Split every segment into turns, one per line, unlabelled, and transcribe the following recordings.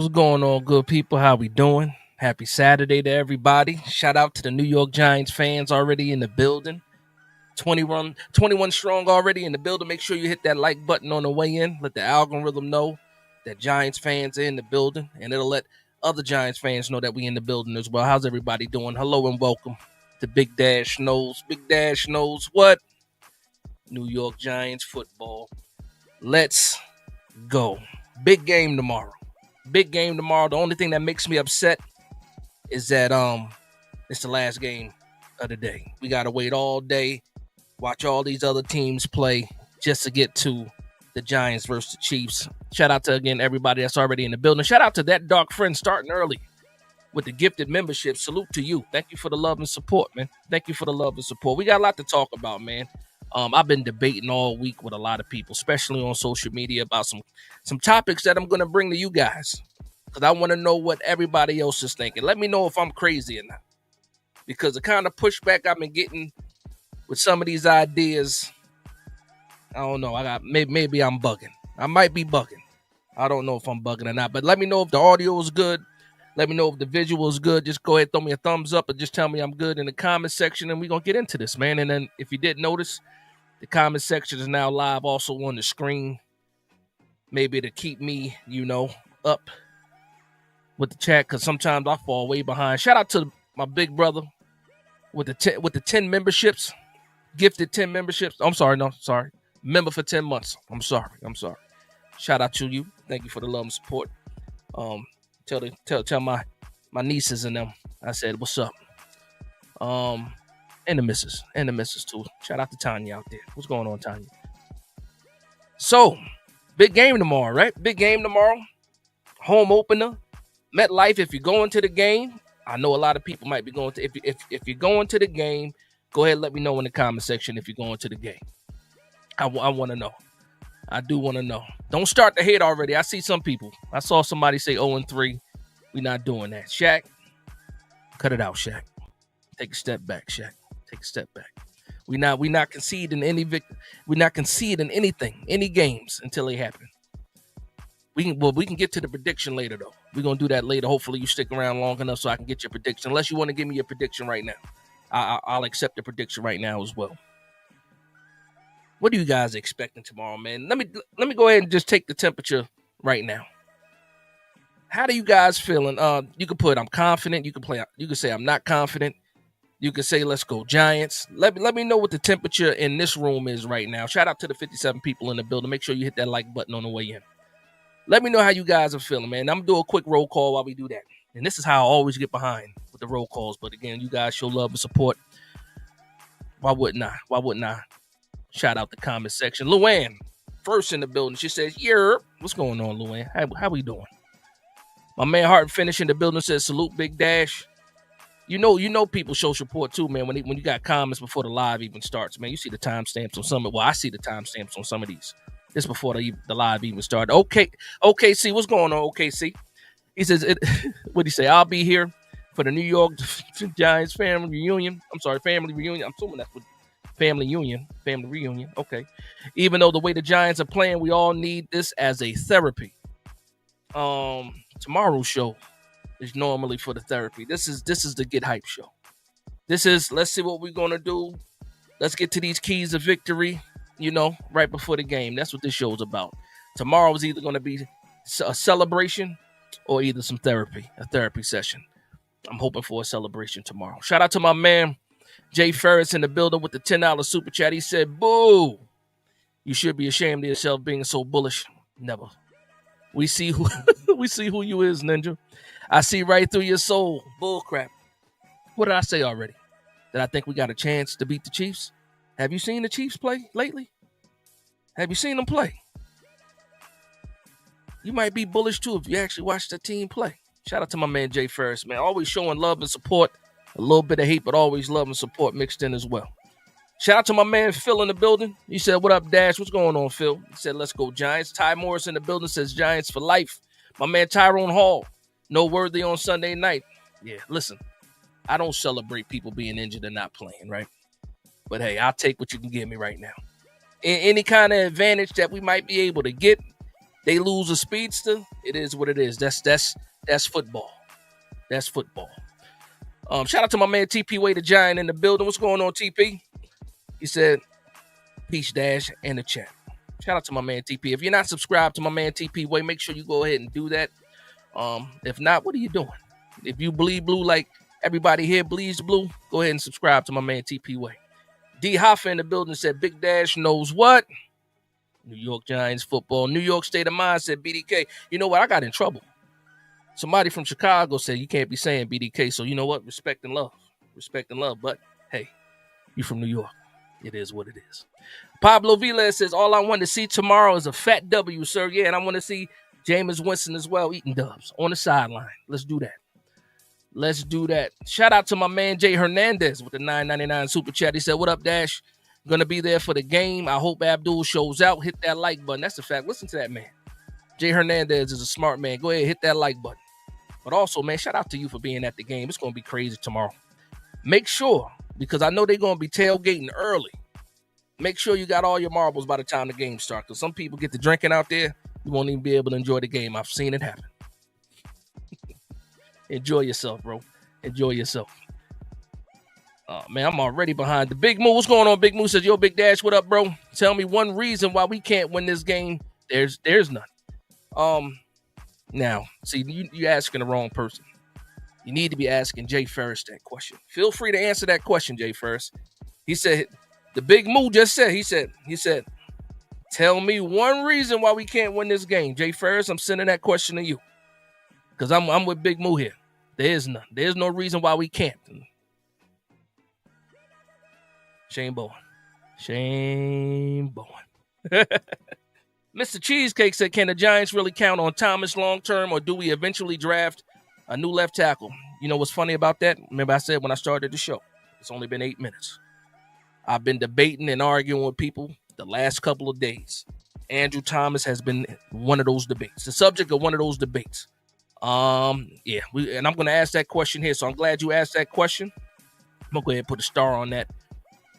What's going on, good people? How we doing? Happy Saturday to everybody. Shout out to the New York Giants fans already in the building. 21 strong already in the building. Make sure you hit that like button on the way in. Let the algorithm know that Giants fans are in the building, and it'll let other Giants fans know that we in the building as well. How's everybody doing? Hello and welcome to Big Dash Knows. Big Dash knows what? New York Giants football. Let's go. Big game tomorrow. Big game tomorrow. The only thing that makes me upset is that it's the last game of the day. We gotta wait all day, watch all these other teams play just to get to the Giants versus the Chiefs. Shout out to, again, everybody that's already in the building. Shout out to that dark friend starting early with the gifted membership. Salute to you. Thank you for the love and support, man. Thank you for the love and support. We got a lot to talk about, man. I've been debating all week with a lot of people, especially on social media, about some topics that I'm going to bring to you guys, because I want to know what everybody else is thinking. Let me know if I'm crazy or not, because the kind of pushback I've been getting with some of these ideas, I don't know. Maybe I'm bugging. I might be bugging. I don't know if I'm bugging or not, but let me know if the audio is good. Let me know if the visual is good. Just go ahead, throw me a thumbs up, and just tell me I'm good in the comment section, and we're going to get into this, man. And then if you didn't notice, the comment section is now live also on the screen, maybe to keep me, up with the chat, because sometimes I fall way behind. Shout out to my big brother with the 10 memberships, gifted 10 memberships. Sorry. Member for 10 months. I'm sorry. Shout out to you. Thank you for the love and support. Tell my nieces and them I said what's up. And the missus too. Shout out to Tanya out there. What's going on, Tanya? So, big game tomorrow, right? Big game tomorrow. Home opener. MetLife. If you're going to the game, I know a lot of people might be going to. If you're going to the game, go ahead and let me know in the comment section if you're going to the game. I want to know. I do want to know. Don't start the hate already. I see some people. I saw somebody say 0-3. We're not doing that. Shaq, cut it out, Shaq. Take a step back, Shaq. Take a step back. We're not conceding we're not conceding anything, any games until they happen. We can get to the prediction later though. We're gonna do that later. Hopefully you stick around long enough so I can get your prediction. Unless you want to give me your prediction right now, I'll accept the prediction right now as well. What are you guys expecting tomorrow, man? Let me go ahead and just take the temperature right now. How do you guys feeling? You can put I'm confident. You can say I'm not confident. You can say let's go Giants. Let me know what the temperature in this room is right now. Shout out to the 57 people in the building. Make sure you hit that like button on the way in. Let me know how you guys are feeling, man. I'm gonna do a quick roll call while we do that. And this is how I always get behind with the roll calls. But again, you guys show love and support. Why wouldn't I? Shout out the comment section. Luann, first in the building. She says, yeah. What's going on, Luann? How we doing? My man Hart Finish in the building says, salute Big Dash. You know people show support too, man. When you got comments before the live even starts, man, you see the timestamps on some of. Well, I see the timestamps on some of these. This before the live even started. Okay, see what's going on. OKC. He says, what he say? I'll be here for the New York Giants family reunion. I'm sorry, family reunion. I'm assuming that's what family reunion. Okay. Even though the way the Giants are playing, we all need this as a therapy. Tomorrow's show is normally for the therapy. This is the get hype show. Let's see what we're gonna do. Let's get to these keys of victory, right before the game. That's what this show is about. Tomorrow is either gonna be a celebration or either some therapy, a therapy session. I'm hoping for a celebration tomorrow. Shout out to my man Jay Ferris in the building with the $10 super chat. He said, boo, you should be ashamed of yourself being so bullish. Never. We see who you is, Ninja. I see right through your soul. Bull crap. What did I say already? That I think we got a chance to beat the Chiefs? Have you seen the Chiefs play lately? Have you seen them play? You might be bullish too if you actually watch the team play. Shout out to my man Jay Ferris, man. Always showing love and support. A little bit of hate, but always love and support mixed in as well. Shout out to my man Phil in the building. He said, what up, Dash? What's going on, Phil? He said, let's go Giants. Ty Morris in the building says Giants for life. My man Tyrone Hall. No worthy on Sunday night. Yeah, listen, I don't celebrate people being injured and not playing, right? But hey, I'll take what you can give me right now. Any kind of advantage that we might be able to get, They lose a speedster. It is what it is. That's football. That's football. Shout out to my man TP Way the Giant in the building. What's going on, TP? He said, peace, Dash, and the chat. Shout out to my man TP. If you're not subscribed to my man TP Way, make sure you go ahead and do that. If not, what are you doing? If you bleed blue like everybody here bleeds blue, go ahead and subscribe to my man TP Way. D Hoffa in the building said, Big Dash knows what? New York Giants football. New York State of Mind said BDK. You know what? I got in trouble. Somebody from Chicago said you can't be saying BDK. So you know what? Respect and love. Respect and love. But hey, you from New York. It is what it is. Pablo Villas says, all I want to see tomorrow is a fat W, sir. Yeah, and I want to see Jameis Winston as well eating dubs on the sideline. Let's do that. Let's do that. Shout out to my man Jay Hernandez with the $9.99 super chat. He said, what up, Dash? Going to be there for the game. I hope Abdul shows out. Hit that like button. That's a fact. Listen to that, man. Jay Hernandez is a smart man. Go ahead, hit that like button. But also, man, shout out to you for being at the game. It's going to be crazy tomorrow. Make sure, because I know they're going to be tailgating early, make sure you got all your marbles by the time the game starts. Because some people get to drinking out there, you won't even be able to enjoy the game. I've seen it happen. Enjoy yourself, bro. Enjoy yourself. Man, I'm already behind the Big Moo. What's going on, Big Moo? Says, yo, Big Dash, what up, bro? Tell me one reason why we can't win this game. There's none. Now, see, you're asking the wrong person. You need to be asking Jay Ferris that question. Feel free to answer that question, Jay Ferris. He said, the Big Moo just said, he said, tell me one reason why we can't win this game. Jay Ferris, I'm sending that question to you. Because I'm with Big Moo here. There is none. There's no reason why we can't. Shane Bowen. Mr. Cheesecake said, can the Giants really count on Thomas long-term, or do we eventually draft a new left tackle? You know what's funny about that? Remember I said when I started the show, it's only been 8 minutes. I've been debating and arguing with people the last couple of days. Andrew Thomas has been one of those debates, the subject of one of those debates. And I'm going to ask that question here. So I'm glad you asked that question. I'm going to go ahead and put a star on that.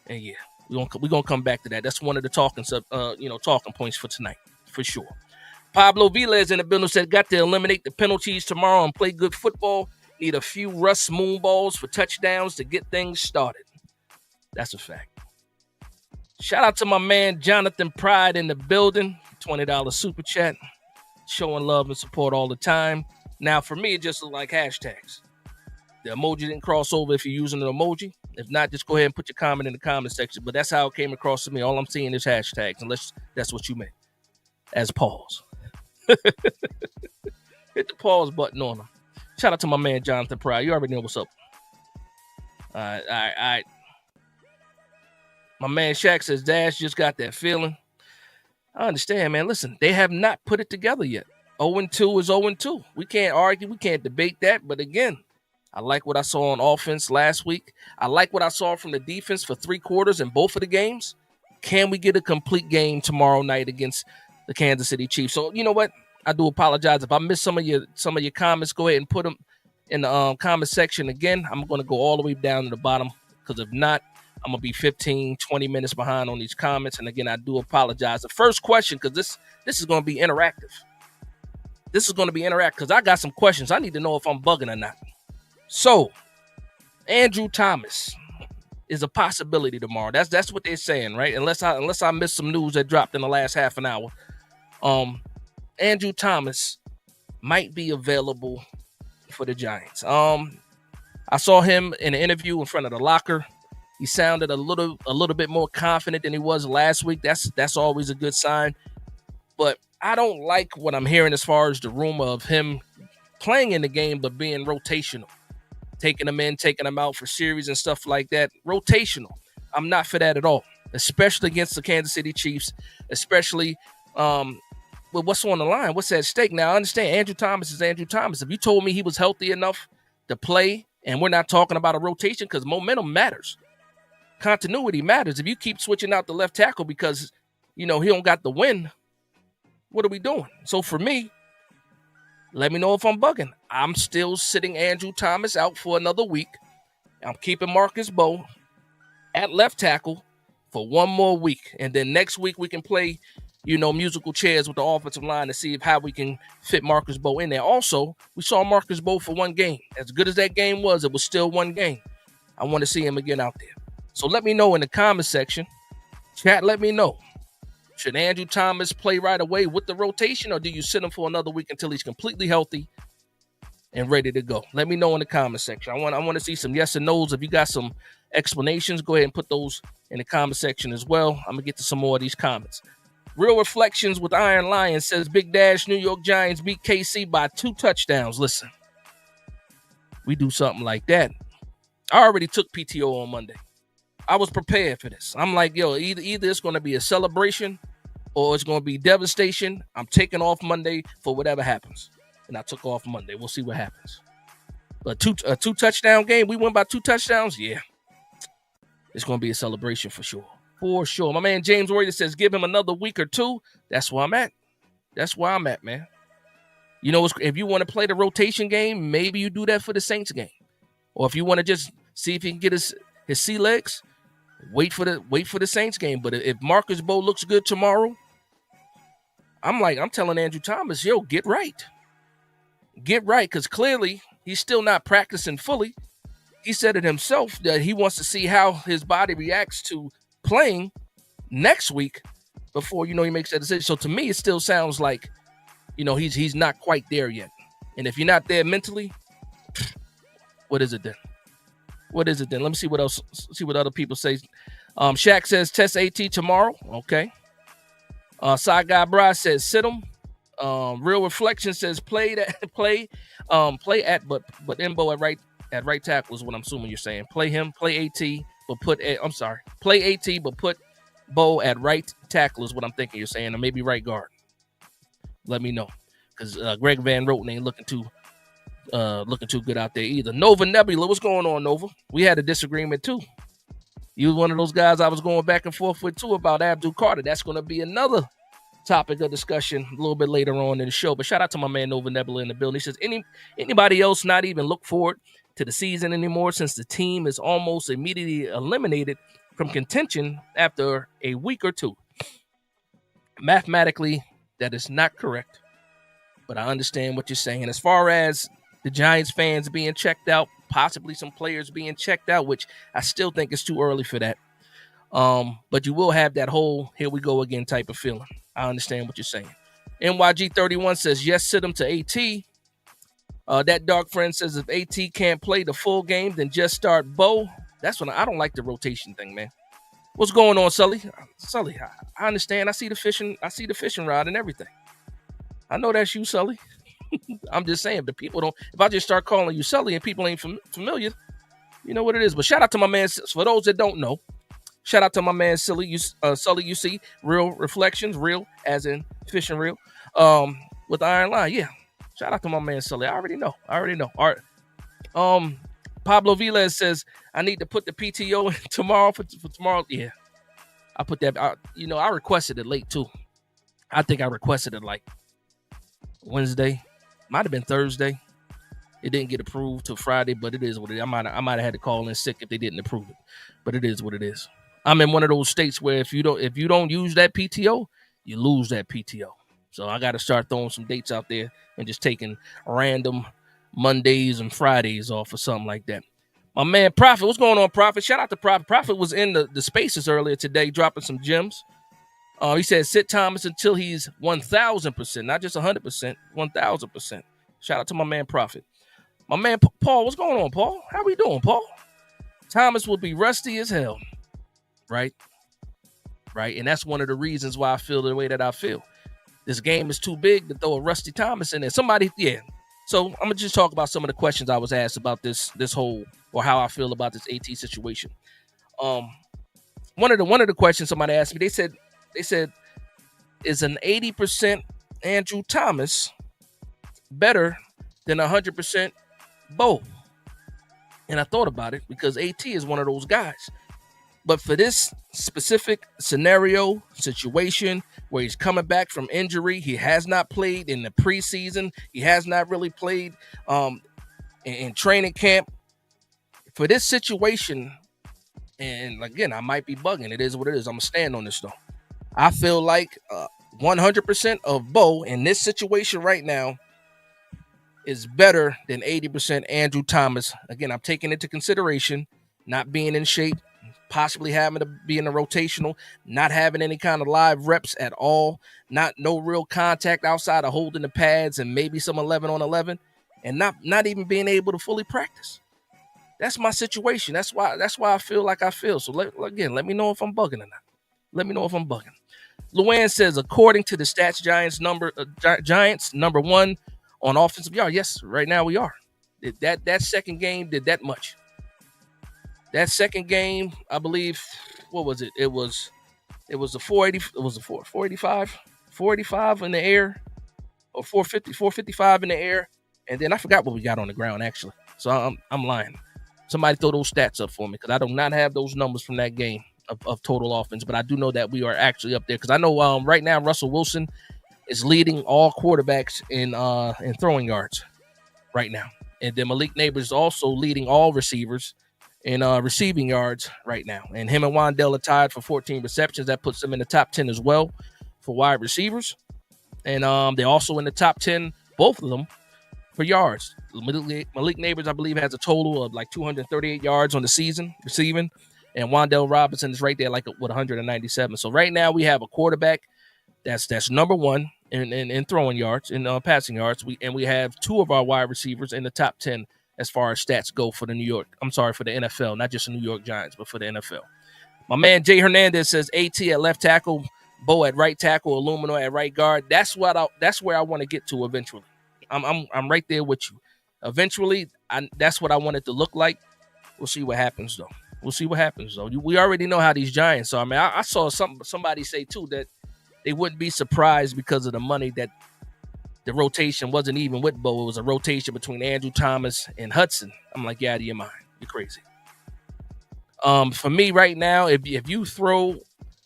And yeah, we're going to come back to that. That's one of the talking points for tonight, for sure. Pablo Villas in the building said, got to eliminate the penalties tomorrow and play good football. Need a few Russ Moonballs for touchdowns to get things started. That's a fact. Shout out to my man Jonathan Pride in the building. $20 super chat. Showing love and support all the time. Now, for me, it just looks like hashtags. The emoji didn't cross over if you're using an emoji. If not, just go ahead and put your comment in the comment section. But that's how it came across to me. All I'm seeing is hashtags, unless that's what you meant. As pause. Hit the pause button on them. Shout out to my man Jonathan Pryor. You already know what's up. All right. My man Shaq says, Dash just got that feeling. I understand, man. Listen, they have not put it together yet. 0-2 is 0-2. We can't argue. We can't debate that. But again, I like what I saw on offense last week. I like what I saw from the defense for 3 quarters in both of the games. Can we get a complete game tomorrow night against the Kansas City Chiefs? So you know what? I do apologize if I missed some of your comments. Go ahead and put them in the comment section again. I'm going to go all the way down to the bottom, because if not, I'm going to be 15, 20 minutes behind on these comments. And again, I do apologize. The first question, because this is going to be interactive. This is going to be interactive because I got some questions. I need to know if I'm bugging or not. So, Andrew Thomas is a possibility tomorrow. That's what they're saying, right? Unless I missed some news that dropped in the last half an hour. Andrew Thomas might be available for the Giants. I saw him in an interview in front of the locker. He sounded a little bit more confident than he was last week. That's always a good sign. But I don't like what I'm hearing as far as the rumor of him playing in the game but being rotational. Taking them in, taking them out for series and stuff like that. Rotational. I'm not for that at all, especially against the Kansas City Chiefs, especially with what's on the line, what's at stake. Now, I understand Andrew Thomas is Andrew Thomas. If you told me he was healthy enough to play, and we're not talking about a rotation because momentum matters. Continuity matters. If you keep switching out the left tackle because, he don't got the win, what are we doing? So for me, let me know if I'm bugging. I'm still sitting Andrew Thomas out for another week. I'm keeping Marcus Bowe at left tackle for one more week. And then next week we can play musical chairs with the offensive line to see how we can fit Marcus Bowe in there. Also, we saw Marcus Bowe for one game. As good as that game was, it was still one game. I want to see him again out there. So let me know in the comment section. Chat, let me know. Should Andrew Thomas play right away with the rotation, or do you sit him for another week until he's completely healthy and ready to go? Let me know in the comment section. I want to see some yes and no's. If you got some explanations, go ahead and put those in the comment section as well. I'm going to get to some more of these comments. Real Reflections with Iron Lion says, Big Dash, New York Giants beat KC by 2 touchdowns. Listen, we do something like that. I already took PTO on Monday. I was prepared for this. I'm like, yo, either it's going to be a celebration or it's going to be devastation. I'm taking off Monday for whatever happens. And I took off Monday. We'll see what happens. But a two touchdown game, we win by 2 touchdowns? Yeah. It's going to be a celebration for sure. For sure. My man James Warrior says, give him another week or 2. That's where I'm at. That's where I'm at, man. If you want to play the rotation game, maybe you do that for the Saints game. Or if you want to just see if he can get his sea legs, wait for the Saints game. But if Marcus Bowe looks good tomorrow, I'm telling Andrew Thomas, yo, get right. Get right, because clearly he's still not practicing fully. He said it himself that he wants to see how his body reacts to playing next week before, he makes that decision. So to me, it still sounds like, he's not quite there yet. And if you're not there mentally, what is it then? What is it then? Let me see what else. See what other people say. Shaq says test AT tomorrow. Okay. Side Guy Bry says sit him. Real Reflection says play at but Mbo at right tackle is what I'm assuming you're saying. Play him, play AT, but play AT, but put Bowe at right tackle is what I'm thinking you're saying, or maybe right guard. Let me know, because Greg Van Roten ain't looking too good out there either. Nova Nebula, what's going on, Nova? We had a disagreement too. You was one of those guys I was going back and forth with too about Abdul Carter. That's going to be another topic of discussion a little bit later on in the show. But shout out to my man Nova Nebula in the building. He says, anybody else not even look forward to the season anymore since the team is almost immediately eliminated from contention after a week or 2? Mathematically, that is not correct, but I understand what you're saying. As far as the Giants fans being checked out, possibly some players being checked out, which I still think is too early for that. But you will have that whole here we go again type of feeling. I understand what you're saying. NYG31 says, yes, sit him to AT. That dark friend says if AT can't play the full game, then just start Bowe. That's when I don't like the rotation thing, man. What's going on, Sully? Sully, I understand. I see the fishing rod and everything. I know that's you, Sully. I'm just saying, the people don't. If I just start calling you Sully and people ain't familiar, you know what it is. But shout out to my man. For those that don't know, shout out to my man Sully. You see, Real Reflections, real as in fishing reel, with Iron Line. Yeah, shout out to my man Sully. I already know. All right. Pablo Villas says I need to put the PTO in tomorrow for tomorrow. Yeah, I put that. I requested it late too. I think I requested it like Wednesday. Might have been Thursday. It didn't get approved till Friday, but it is what it is. I might have had to call in sick if they didn't approve it, but it is what it is. I'm in one of those states where if you don't use that PTO, you lose that PTO. So I got to start throwing some dates out there and just taking random Mondays and Fridays off or something like that. My man Prophet, what's going on, Prophet? Shout out to Prophet. Prophet was in the spaces earlier today, dropping some gems. He said, sit Thomas until he's 1,000%, not just 100%, 1,000%. Shout out to my man Prophet. My man Paul, what's going on, Paul? How we doing, Paul? Thomas will be rusty as hell, right? Right, and that's one of the reasons why I feel the way that I feel. This game is too big to throw a Rusty Thomas in there. So I'm gonna just talk about some of the questions I was asked about this whole, or how I feel about this AT situation. One of the questions somebody asked me, they said, is an 80% Andrew Thomas better than 100% Bowe? And I thought about it because AT is one of those guys. But for this specific situation where he's coming back from injury, he has not played in the preseason. He has not really played in training camp. For this situation, and again, I might be bugging. It is what it is. I'm going to stand on this, though. I feel like 100% of Bo in this situation right now is better than 80% Andrew Thomas. Again, I'm taking into consideration not being in shape, possibly having to be in a rotational, not having any kind of live reps at all, no real contact outside of holding the pads and maybe some 11 on 11, and not even being able to fully practice. That's my situation. That's why I feel like I feel. So let me know if I'm bugging or not. Let me know if I'm bugging. Luann says, according to the stats, Giants number one on offensive yard. Yes, right now we are. That second game did that much. That second game, I believe, what was it? It was a 480. It was a 485 in the air, or 455 in the air, and then I forgot what we got on the ground actually. So I'm lying. Somebody throw those stats up for me because I do not have those numbers from that game of total offense, but I do know that we are actually up there because I know right now Russell Wilson is leading all quarterbacks in throwing yards right now, and then Malik Neighbors is also leading all receivers in receiving yards right now, and him and Wandell are tied for 14 receptions. That puts them in the top 10 as well for wide receivers, and they're also in the top 10, both of them, for yards. Malik Neighbors, I believe, has a total of like 238 yards on the season receiving, and Wandell Robinson is right there like with 197. So right now we have a quarterback that's number one in throwing yards, in passing yards. We have two of our wide receivers in the top 10 as far as stats go for the NFL, not just the New York Giants, but for the NFL. My man Jay Hernandez says AT at left tackle, Bo at right tackle, Illumino at right guard. That's where I want to get to eventually. I'm right there with you. Eventually, that's what I want it to look like. We'll see what happens though. We already know how these Giants are. I mean, I saw somebody say too that they wouldn't be surprised because of the money that the rotation wasn't even with Bo. It was a rotation between Andrew Thomas and Hudson. I'm like, yeah, out of your mind. You're crazy. For me right now, if you throw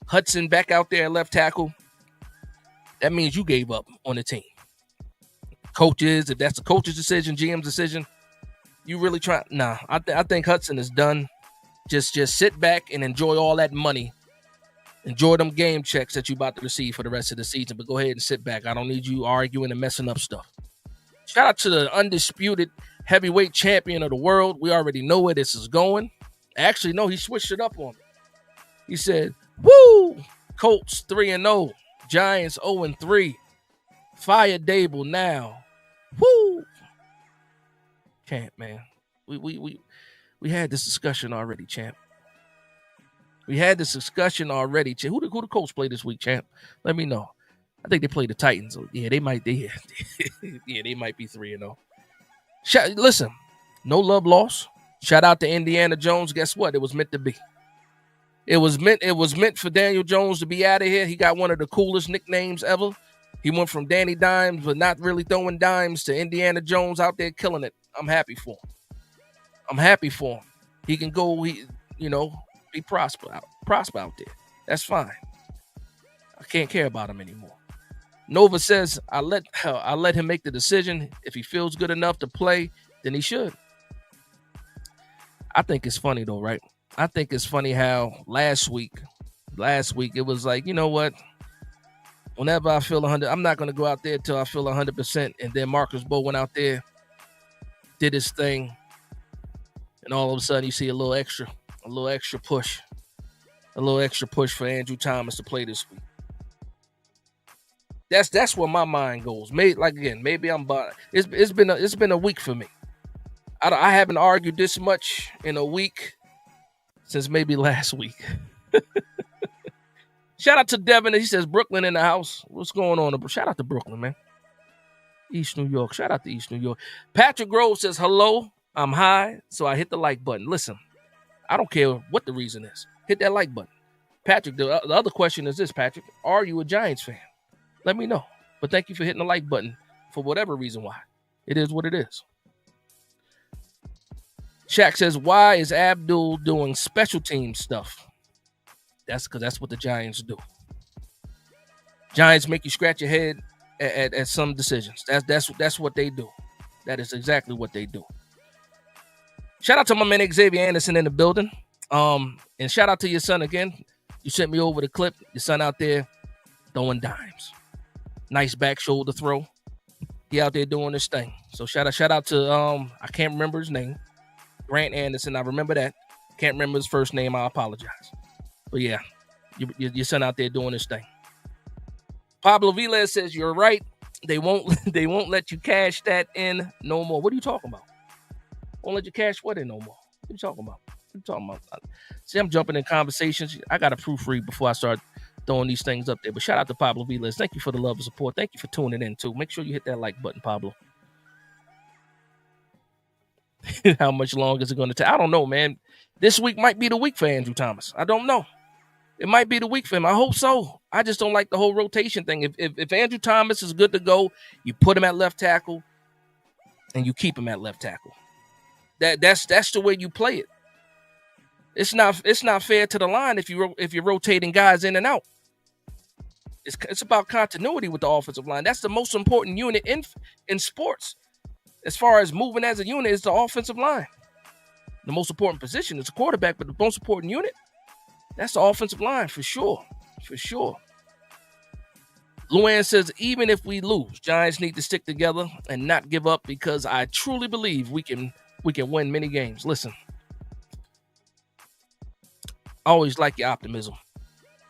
Hudson back out there at left tackle, that means you gave up on the team. Coaches, if that's the coach's decision, GM's decision, you really try. Nah, I think Hudson is done. Just sit back and enjoy all that money. Enjoy them game checks that you about to receive for the rest of the season, but go ahead and sit back. I don't need you arguing and messing up stuff. Shout out to the undisputed heavyweight champion of the world. We already know where this is going. Actually, no, he switched it up on me. He said, woo, Colts 3-0, Giants 0-3. Fire Dable now. Woo. Champ, man. We had this discussion already, champ. We had this discussion already. Who the Colts play this week, champ? Let me know. I think they play the Titans. Yeah, they might. They might be 3-0. Listen, no love lost. Shout out to Indiana Jones. Guess what? It was meant to be. It was meant for Daniel Jones to be out of here. He got one of the coolest nicknames ever. He went from Danny Dimes, but not really throwing dimes, to Indiana Jones out there killing it. I'm happy for him. He can go. Be prosper out there. That's fine. I can't care about him anymore. Nova says, I let him make the decision. If he feels good enough to play, then he should. I think it's funny though, right? I think it's funny how last week it was like, you know what? Whenever I feel 100, I'm not going to go out there till I feel 100%. And then Marcus Bo went out there, did his thing, and all of a sudden you see a little extra push for Andrew Thomas to play this week. That's where my mind goes. Maybe I'm biased. It's been a week for me. I haven't argued this much in a week since maybe last week. Shout out to Devin. He says Brooklyn in the house. What's going on? Shout out to Brooklyn, man. East New York. Shout out to East New York. Patrick Grove says hello. I'm high, so I hit the like button. Listen, I don't care what the reason is. Hit that like button. Patrick, the other question is this, Patrick. Are you a Giants fan? Let me know. But thank you for hitting the like button for whatever reason why. It is what it is. Shaq says, why is Abdul doing special team stuff? That's because that's what the Giants do. Giants make you scratch your head at some decisions. That's what they do. That is exactly what they do. Shout out to my man Xavier Anderson in the building. And shout out to your son again. You sent me over the clip. Your son out there throwing dimes. Nice back shoulder throw. He out there doing this thing. So shout out to I can't remember his name. Grant Anderson. I remember that. Can't remember his first name. I apologize. But yeah, your son out there doing this thing. Pablo Villas says you're right. They won't let you cash that in no more. What are you talking about? Won't let you cash what in no more? What are you talking about? What are you talking about? See, I'm jumping in conversations. I got to proofread before I start throwing these things up there. But shout out to Pablo Villas. Thank you for the love and support. Thank you for tuning in too. Make sure you hit that like button, Pablo. How much longer is it going to take? I don't know, man. This week might be the week for Andrew Thomas. I don't know. It might be the week for him. I hope so. I just don't like the whole rotation thing. If Andrew Thomas is good to go, you put him at left tackle and you keep him at left tackle. That's the way you play it. It's not fair to the line if you're rotating guys in and out. It's about continuity with the offensive line. That's the most important unit in sports. As far as moving as a unit, is the offensive line. The most important position is the quarterback, but the most important unit, that's the offensive line for sure. For sure. Luann says, even if we lose, Giants need to stick together and not give up because I truly believe we can win many games. Listen, I always like your optimism,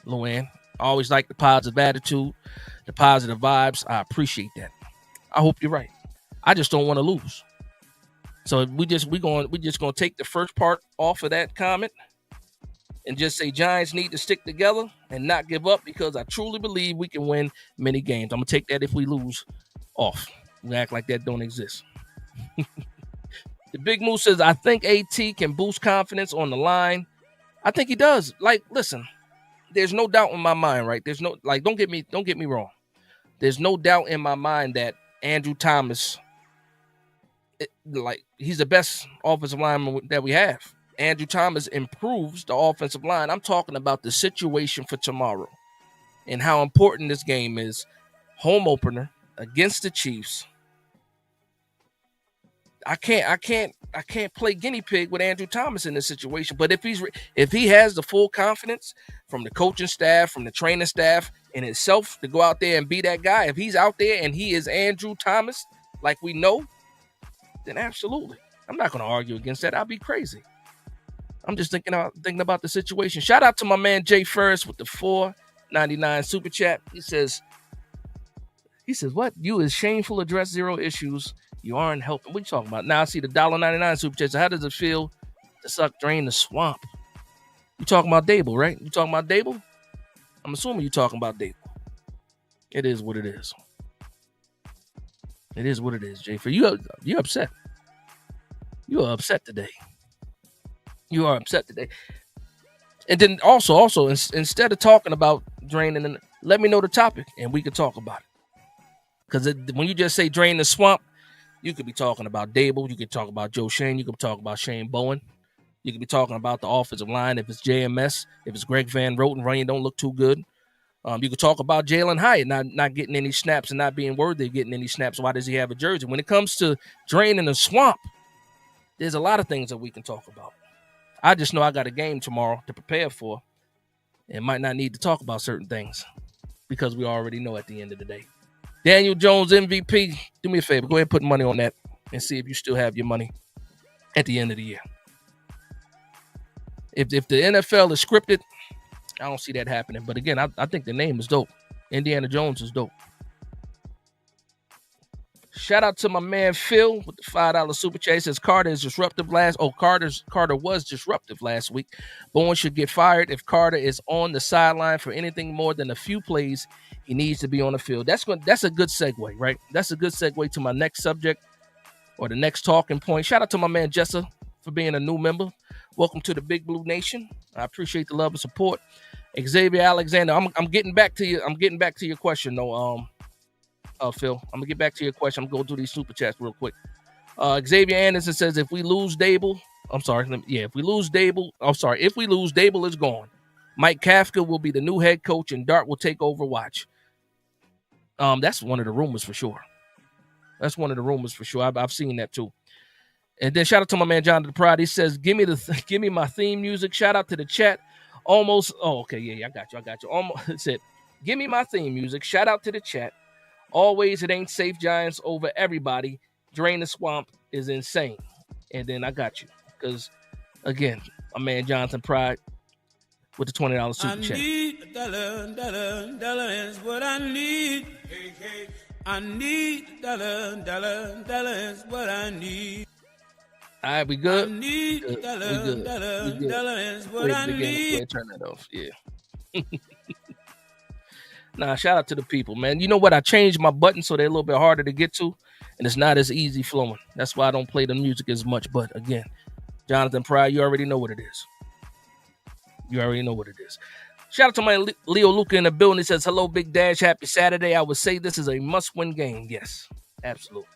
Luann. I always like the positive attitude, the positive vibes. I appreciate that. I hope you're right. I just don't want to lose. So we're just gonna take the first part off of that comment and just say Giants need to stick together and not give up because I truly believe we can win many games. I'm gonna take that if we lose off. We act like that don't exist. The Big Moose says I think AT can boost confidence on the line. I think he does. Like, listen, there's no doubt in my mind, right? There's no don't get me wrong. There's no doubt in my mind that Andrew Thomas, he's the best offensive lineman that we have. Andrew Thomas improves the offensive line. I'm talking about the situation for tomorrow and how important this game is. Home opener against the Chiefs. I can't play guinea pig with Andrew Thomas in this situation. But if he has the full confidence from the coaching staff, from the training staff, in itself to go out there and be that guy, if he's out there and he is Andrew Thomas, like we know, then absolutely. I'm not going to argue against that. I'll be crazy. I'm just thinking about the situation. Shout out to my man Jay Ferris with the $4.99 super chat. He says, what? You is shameful, address zero issues. You aren't helping. What are you talking about? Now I see the $1.99 super chat. So how does it feel to suck drain the swamp? You talking about Dable, right? You talking about Dable? I'm assuming you talking about Dable. It is what it is. It is what it is, Jay. For you upset. You are upset today. You are upset today. And then also, instead of talking about draining, let me know the topic and we could talk about it. Because when you just say drain the swamp, you could be talking about Dable. You could talk about Joe Shane. You could talk about Shane Bowen. You could be talking about the offensive line. If it's JMS, if it's Greg Van Roten, running don't look too good. You could talk about Jalen Hyatt not getting any snaps and not being worthy of getting any snaps. Why does he have a jersey? When it comes to draining the swamp, there's a lot of things that we can talk about. I just know I got a game tomorrow to prepare for and might not need to talk about certain things because we already know at the end of the day. Daniel Jones MVP, do me a favor. Go ahead and put money on that and see if you still have your money at the end of the year. If the NFL is scripted, I don't see that happening. But again, I think the name is dope. Indiana Jones is dope. Shout out to my man Phil with the $5 super chat. He says Carter is disruptive Carter was disruptive last week. Bowen should get fired if Carter is on the sideline for anything more than a few plays. He needs to be on the field. That's a good segue, right? That's a good segue to my next subject or the next talking point. Shout out to my man Jessa for being a new member. Welcome to the Big Blue Nation. I appreciate the love and support. Xavier Alexander, I'm getting back to you. I'm getting back to your question though. Phil, I'm gonna get back to your question. I'm going to go through these super chats real quick. Xavier Anderson says if we lose Dable, if we lose Dable is gone. Mike Kafka will be the new head coach and Dart will take over. Watch. That's one of the rumors for sure. I've seen that too. And then shout out to my man John the Pride. He says, give me my theme music. Shout out to the chat. Almost. Oh, okay. Yeah, I got you. Almost said, give me my theme music. Shout out to the chat. Always, it ain't safe. Giants over everybody. Drain the swamp is insane. And then I got you. Because, again, my man Jonathan Pride with the $20 super chat.
I need a dollar is what I need. Hey, hey. I need a dollar is what I need.
All right, we good?
I need
Good.
dollar is what I need.
Turn that off. Yeah. Nah, shout out to the people, man. You know what? I changed my buttons so they're a little bit harder to get to, and it's not as easy flowing. That's why I don't play the music as much. But again, Jonathan Pryor, you already know what it is. Shout out to my Leo Luca in the building. He says, hello, Big Dash. Happy Saturday. I would say this is a must-win game. Yes, absolutely.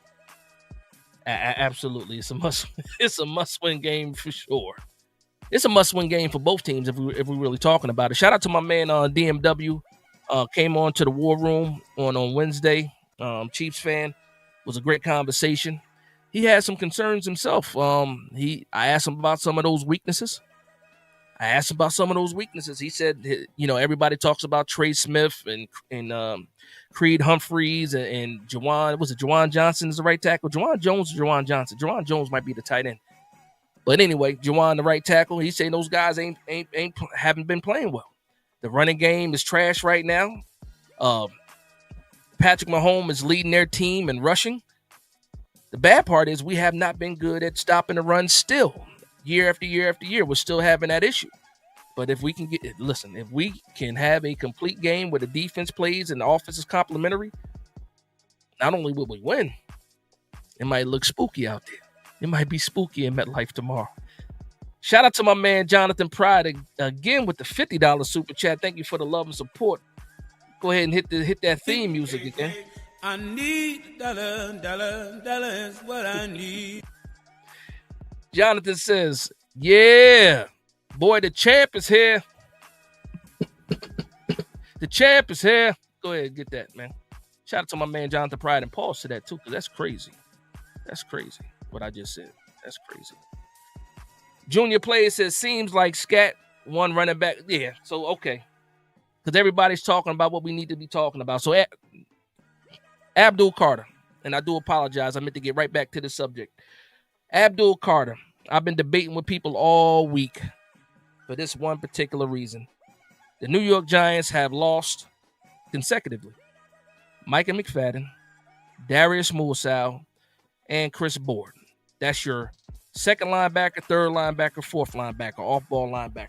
Absolutely. It's a must-win game for sure. It's a must-win game for both teams if we're really talking about it. Shout out to my man DMW. Came on to the War Room on Wednesday. Chiefs fan. Was a great conversation. He had some concerns himself. I asked him about some of those weaknesses. He said, everybody talks about Trey Smith and Creed Humphreys and Jawan. Was it Jawan Johnson is the right tackle? Jawan Jones or Jawan Johnson? Jawan Jones might be the tight end. But anyway, Jawan the right tackle. He's saying those guys haven't been playing well. The running game is trash right now. Patrick Mahomes is leading their team in rushing. The bad part is we have not been good at stopping the run still. Year after year after year, we're still having that issue. But if we can if we can have a complete game where the defense plays and the offense is complementary, not only will we win, it might look spooky out there. It might be spooky in MetLife tomorrow. Shout out to my man Jonathan Pride again with the $50 super chat. Thank you for the love and support. Go ahead and hit that theme music again.
I need dollar is what I need.
Jonathan says, yeah, boy, the champ is here. The champ is here. Go ahead and get that, man. Shout out to my man Jonathan Pride and pause to that too, because that's crazy. That's crazy what I just said. That's crazy. Junior Player says, seems like Scat one running back. Yeah, so okay. Because everybody's talking about what we need to be talking about. So Abdul Carter, and I do apologize. I meant to get right back to the subject. Abdul Carter, I've been debating with people all week for this one particular reason. The New York Giants have lost consecutively Micah McFadden, Darius Mursal, and Chris Board. That's your second linebacker, third linebacker, fourth linebacker, off-ball linebacker.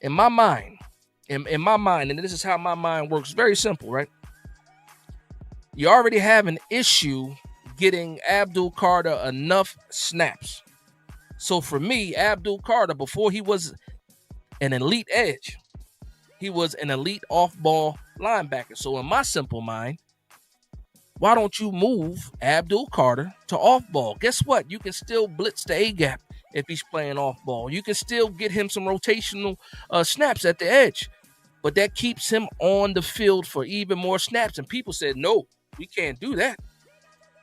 In my mind, and this is how my mind works, very simple, right? You already have an issue getting Abdul Carter enough snaps. So for me, Abdul Carter, before he was an elite edge, he was an elite off-ball linebacker. So in my simple mind, why don't you move Abdul Carter to off-ball? Guess what? You can still blitz the A-gap if he's playing off-ball. You can still get him some rotational snaps at the edge. But that keeps him on the field for even more snaps. And people said, no, we can't do that.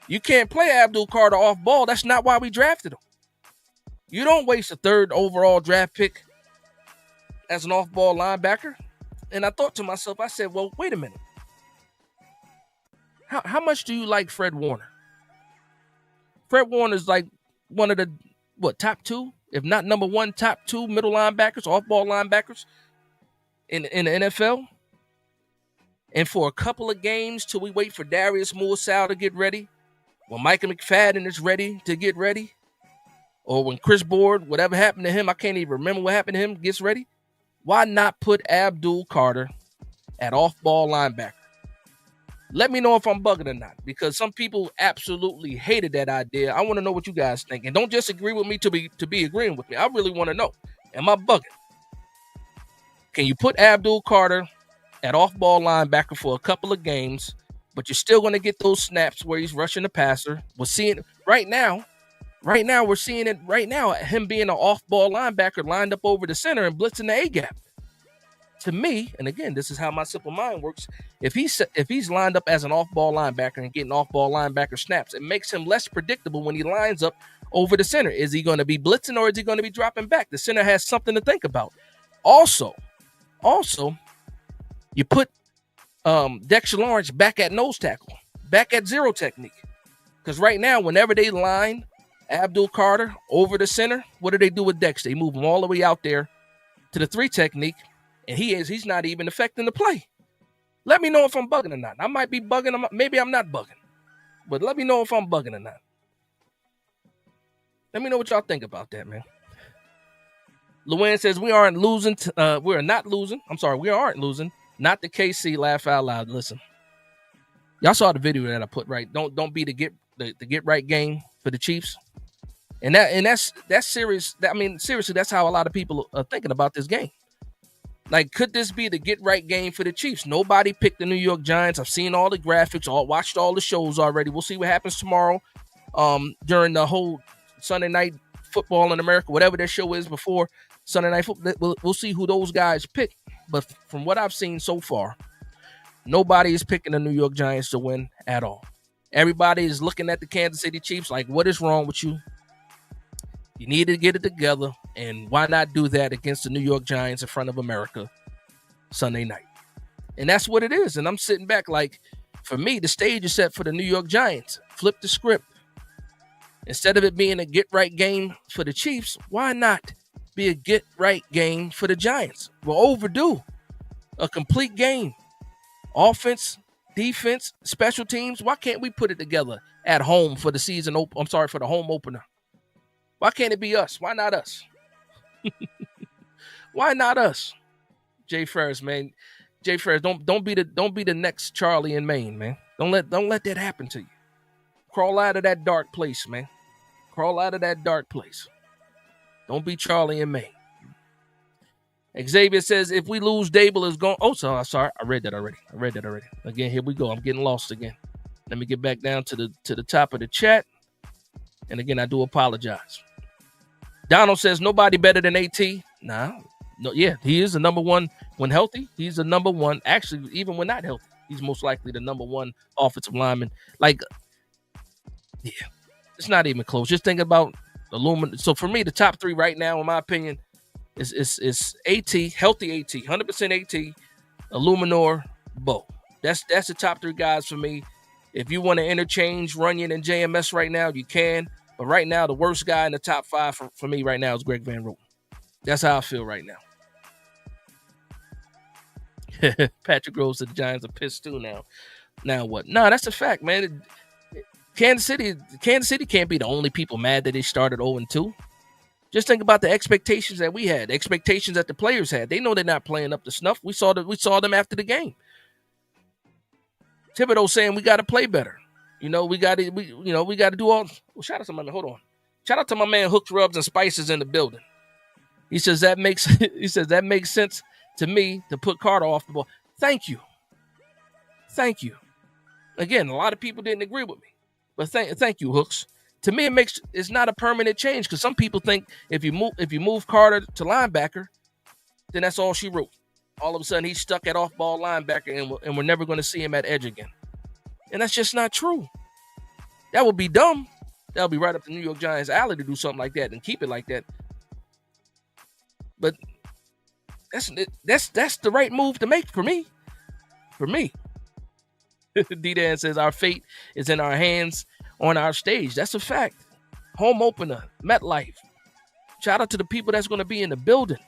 You can't play Abdul Carter off-ball. That's not why we drafted him. You don't waste a third overall draft pick as an off-ball linebacker. And I thought to myself, I said, well, wait a minute. How much do you like Fred Warner? Fred Warner is like one of the, top two? If not number one, top two middle linebackers, off-ball linebackers in the NFL. And for a couple of games till we wait for Darius Mursal to get ready, when Micah McFadden is ready to get ready, or when Chris Board, whatever happened to him, I can't even remember what happened to him, gets ready, why not put Abdul Carter at off-ball linebacker? Let me know if I'm bugging or not, because some people absolutely hated that idea. I want to know what you guys think. And don't just agree with me to be agreeing with me. I really want to know. Am I bugging? Can you put Abdul Carter at off-ball linebacker for a couple of games, but you're still going to get those snaps where he's rushing the passer? We're seeing it right now. We're seeing it right now. Him being an off-ball linebacker lined up over the center and blitzing the A-gap. To me, and again, this is how my simple mind works, if he's lined up as an off-ball linebacker and getting off-ball linebacker snaps, it makes him less predictable when he lines up over the center. Is he going to be blitzing or is he going to be dropping back? The center has something to think about. Also, you put Dexter Lawrence back at nose tackle, back at zero technique. Because right now, whenever they line Abdul Carter over the center, what do they do with Dexter? They move him all the way out there to the 3 technique, and he's not even affecting the play. Let me know if I'm bugging or not. I might be bugging. Maybe I'm not bugging. But let me know if I'm bugging or not. Let me know what y'all think about that, man. Luann says we aren't losing. We are not losing. I'm sorry, we aren't losing. Not the KC. Laugh out loud. Listen, y'all saw the video that I put, right? Don't be the get right game for the Chiefs, and that's serious. I mean, seriously, that's how a lot of people are thinking about this game. Like, could this be the get right game for the Chiefs? Nobody picked the New York Giants. I've seen all the graphics, watched all the shows already. We'll see what happens tomorrow during the whole Sunday Night Football in America, whatever their show is before Sunday Night Football. We'll see who those guys pick. But from what I've seen so far, nobody is picking the New York Giants to win at all. Everybody is looking at the Kansas City Chiefs like, what is wrong with you? You need to get it together, and why not do that against the New York Giants in front of America Sunday night? And that's what it is. And I'm sitting back like, for me, the stage is set for the New York Giants. Flip the script. Instead of it being a get-right game for the Chiefs, why not be a get-right game for the Giants? We're overdue. A complete game. Offense, defense, special teams. Why can't we put it together at home for the season? For the home opener. Why can't it be us? Why not us? Why not us? Jay Ferris, man. Jay Ferris, don't be the next Charlie in Maine, man. Don't let that happen to you. Crawl out of that dark place, man. Crawl out of that dark place. Don't be Charlie in Maine. Xavier says if we lose, Dable is going. Oh, sorry. I read that already. Again, here we go. I'm getting lost again. Let me get back down to the top of the chat. And again, I do apologize. Donald says nobody better than AT. Nah. No, yeah, he is the number one when healthy. He's the number one. Actually, even when not healthy, he's most likely the number one offensive lineman. Like, yeah, it's not even close. Just think about Illumin. So for me, the top 3 right now, in my opinion, is AT, healthy AT, 100% AT, Illuminor, Bo. That's the top 3 guys for me. If you want to interchange Runyon and JMS right now, you can. But right now, the worst guy in the top 5 for me right now is Greg Van Roten. That's how I feel right now. Patrick Rose said the Giants are pissed too now. Now what? No, that's a fact, man. Kansas City can't be the only people mad that they started 0-2. Just think about the expectations that we had, the expectations that the players had. They know they're not playing up to snuff. We saw them after the game. Thibodeau saying we got to play better. We got to do all. Well, shout out to my man. Hold on. Shout out to my man Hooks, Rubs, and Spices in the building. He says that makes sense to me to put Carter off the ball. Thank you. Again, a lot of people didn't agree with me, but thank you, Hooks. To me, it's not a permanent change because some people think if you move Carter to linebacker, then that's all she wrote. All of a sudden, he's stuck at off-ball linebacker, and we're never going to see him at edge again. And that's just not true. That would be dumb. That would be right up the New York Giants' alley to do something like that and keep it like that. But that's the right move to make for me. D-Dan says our fate is in our hands on our stage. That's a fact. Home opener, MetLife. Shout out to the people that's going to be in the building.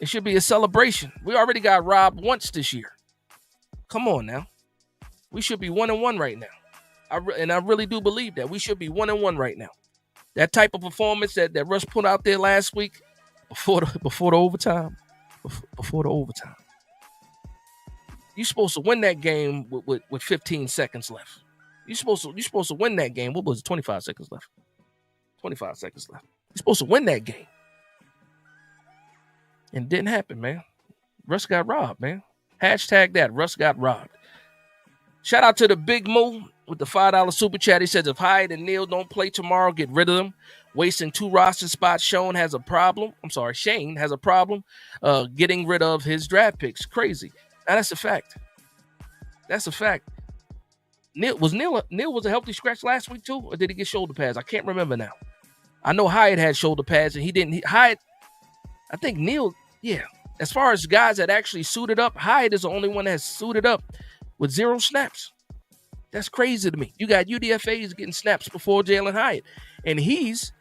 It should be a celebration. We already got robbed once this year. Come on now. We should be 1-1 right now. I really do believe that. We should be 1-1 right now. That type of performance that Russ put out there last week before the overtime. Before the overtime. You're supposed to win that game with 15 seconds left. You're supposed to win that game. What was it? 25 seconds left. 25 seconds left. You're supposed to win that game. And it didn't happen, man. Russ got robbed, man. Hashtag that. Russ got robbed. Shout out to the Big Moo with the $5 super chat. He says, if Hyatt and Neal don't play tomorrow, get rid of them. Wasting 2 roster spots. Shane has a problem getting rid of his draft picks. Crazy. Now, that's a fact. Neal was a healthy scratch last week too, or did he get shoulder pads? I can't remember now. I know Hyatt had shoulder pads and he didn't. Hyatt, I think Neal, yeah. As far as guys that actually suited up, Hyatt is the only one that has suited up with 0 snaps. That's crazy to me. You got UDFAs getting snaps before Jalen Hyatt, and he's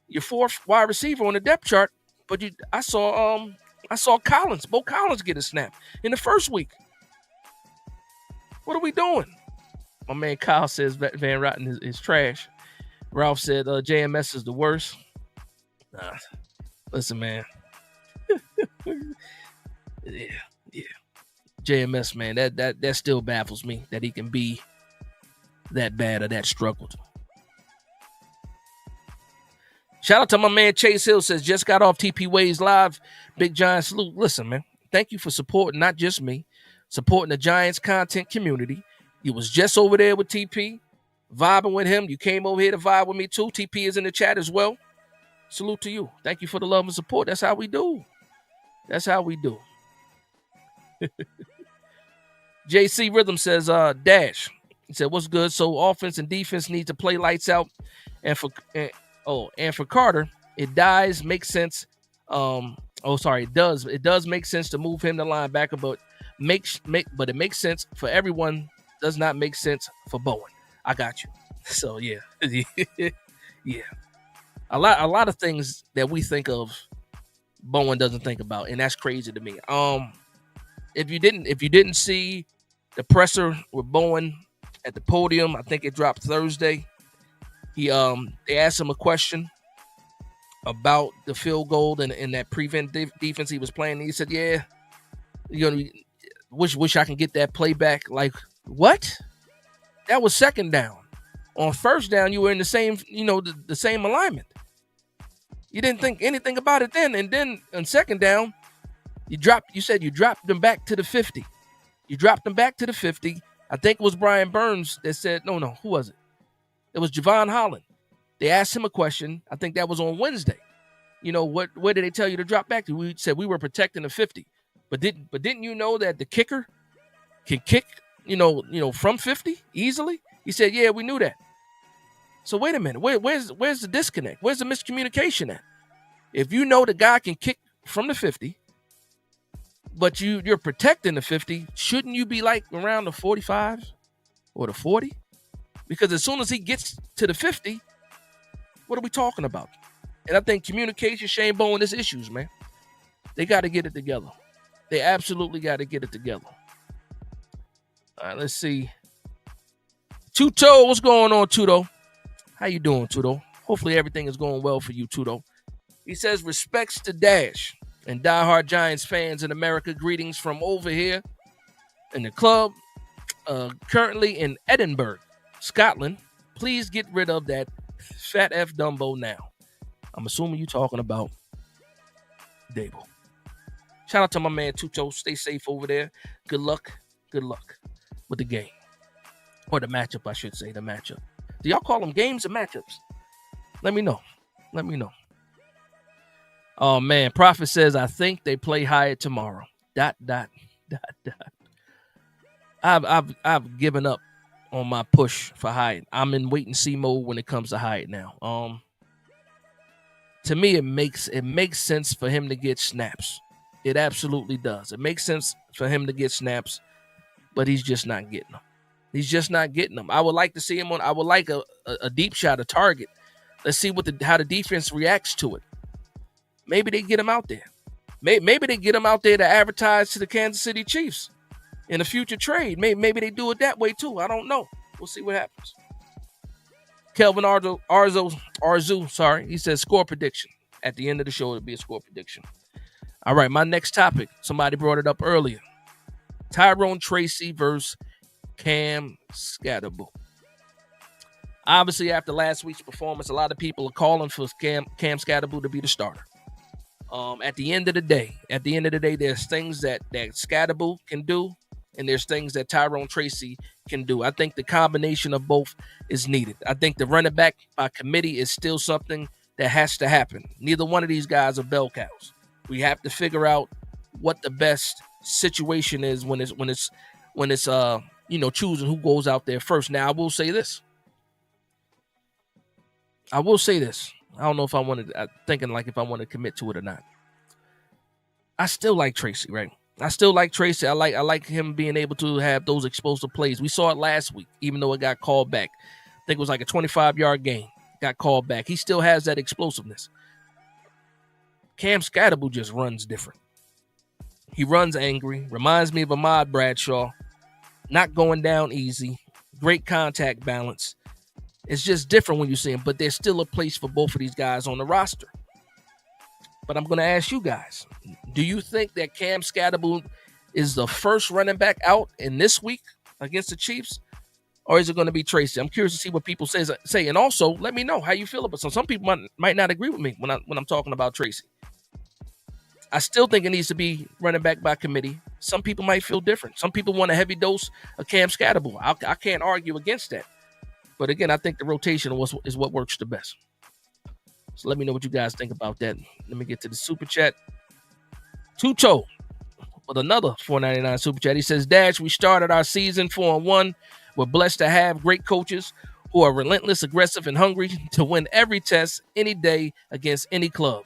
your 4th wide receiver on the depth chart. But I saw Bo Collins get a snap in the first week. What are we doing? My man Kyle says Van Rotten is trash. Ralph said JMS is the worst. Nah, listen, man. yeah. JMS, man, that still baffles me that he can be that bad or that struggled. Shout out to my man Chase Hill, says just got off TP Waves Live. Big Giant salute. Listen, man, thank you for supporting not just me, supporting the Giants content community. You was just over there with TP, vibing with him. You came over here to vibe with me too. TP is in the chat as well. Salute to you. Thank you for the love and support. That's how we do. JC Rhythm says, Dash. He said, what's good? So offense and defense need to play lights out. And for Carter, it makes sense. It does make sense to move him to linebacker, but it makes sense for everyone. Does not make sense for Bowen. I got you. So yeah. Yeah. A lot of things that we think of, Bowen doesn't think about, and that's crazy to me. If you didn't see the presser with Bowen at the podium, I think it dropped Thursday. They asked him a question about the field goal and that prevent defense he was playing. And he said, "Yeah, wish I can get that play back." Like what? That was second down. On first down, you were in the same, the same alignment. You didn't think anything about it then. And then on second down, you said you dropped them back to the 50. You dropped them back to the 50. I think it was Brian Burns that said, no, who was it? It was Javon Holland. They asked him a question. I think that was on Wednesday. Where did they tell you to drop back to? We said we were protecting the 50. But didn't you know that the kicker can kick, from 50 easily? He said, yeah, we knew that. So wait a minute. Where's the disconnect? Where's the miscommunication at? If you know the guy can kick from the 50, but you're protecting the 50, shouldn't you be like around the 45 or the 40? Because as soon as he gets to the 50, what are we talking about? And I think communication, Shane Bowen, is issues, man. They got to get it together. They absolutely got to get it together. All right, let's see. Tuto, what's going on, Tuto? How you doing, Tuto? Hopefully everything is going well for you, Tuto. He says, respects to Dash and diehard Giants fans in America. Greetings from over here in the club, currently in Edinburgh, Scotland. Please get rid of that fat F Dumbo now. I'm assuming you're talking about Dable. Shout out to my man Tuto. Stay safe over there. Good luck with the game. Or the matchup, I should say, the matchup. Do y'all call them games or matchups? Let me know. Oh, man. Prophet says, I think they play Hyatt tomorrow. ... I've given up on my push for Hyatt. I'm in wait-and-see mode when it comes to Hyatt now. To me, it makes sense for him to get snaps. It absolutely does. It makes sense for him to get snaps, but he's just not getting them. I would like to see him I would like a deep shot, a target. Let's see how the defense reacts to it. Maybe they get him out there. Maybe they get him out there to advertise to the Kansas City Chiefs in a future trade. Maybe they do it that way too. I don't know. We'll see what happens. Kelvin Arzu, he says score prediction. At the end of the show, it'll be a score prediction. All right, my next topic. Somebody brought it up earlier. Tyrone Tracy versus Cam Scatterbull. Obviously, after last week's performance, a lot of people are calling for Cam Scatterbull to be the starter. At the end of the day, there's things that Scatterbull can do, and there's things that Tyrone Tracy can do. I think the combination of both is needed. I think the running back by committee is still something that has to happen. Neither one of these guys are bell cows. We have to figure out what the best situation is when it's choosing who goes out there first. Now, I will say this. I don't know if I want to, if I want to commit to it or not. I still like Tracy, right? I still like Tracy. I like him being able to have those explosive plays. We saw it last week, even though it got called back. I think it was like a 25-yard game. Got called back. He still has that explosiveness. Cam Scatterbull just runs different. He runs angry. Reminds me of Ahmad Bradshaw. Not going down easy. Great contact balance. It's just different when you see him, but there's still a place for both of these guys on the roster. But I'm going to ask you guys, do you think that Cam Scatterbull is the first running back out in this week against the Chiefs? Or is it going to be Tracy? I'm curious to see what people say. And also, let me know how you feel about it. So some people might not agree with me when I'm talking about Tracy. I still think it needs to be running back by committee. Some people might feel different. Some people want a heavy dose of Cam Scatterbull. I can't argue against that. But again, I think the rotation is what works the best. So let me know what you guys think about that. Let me get to the super chat. Tuto with another $4.99 super chat. He says, Dash, we started our season 4-1. We're blessed to have great coaches who are relentless, aggressive, and hungry to win every test, any day, against any club.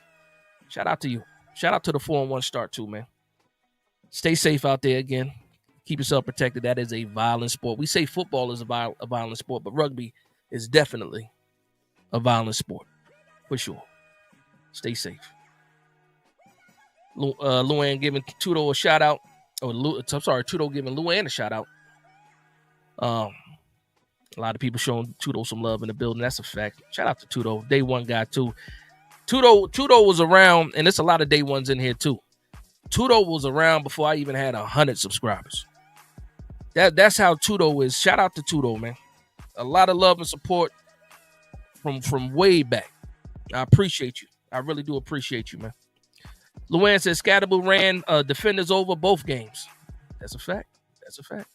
Shout out to you. Shout out to the 4-1 start too, man. Stay safe out there again. Keep yourself protected. That is a violent sport. We say football is a violent sport, but rugby is definitely a violent sport. For sure. Stay safe. Luann giving Tudo a shout out. Tudo giving Luann a shout out. A lot of people showing Tudo some love in the building. That's a fact. Shout out to Tudo. Day one guy too. Tudo was around, and there's a lot of day ones in here too. Tudo was around before I even had 100 subscribers. That's how Tudo is. Shout out to Tudo, man. A lot of love and support from way back. I appreciate you. I really do appreciate you, man. Luann says Scatterbull ran defenders over both games. That's a fact. That's a fact.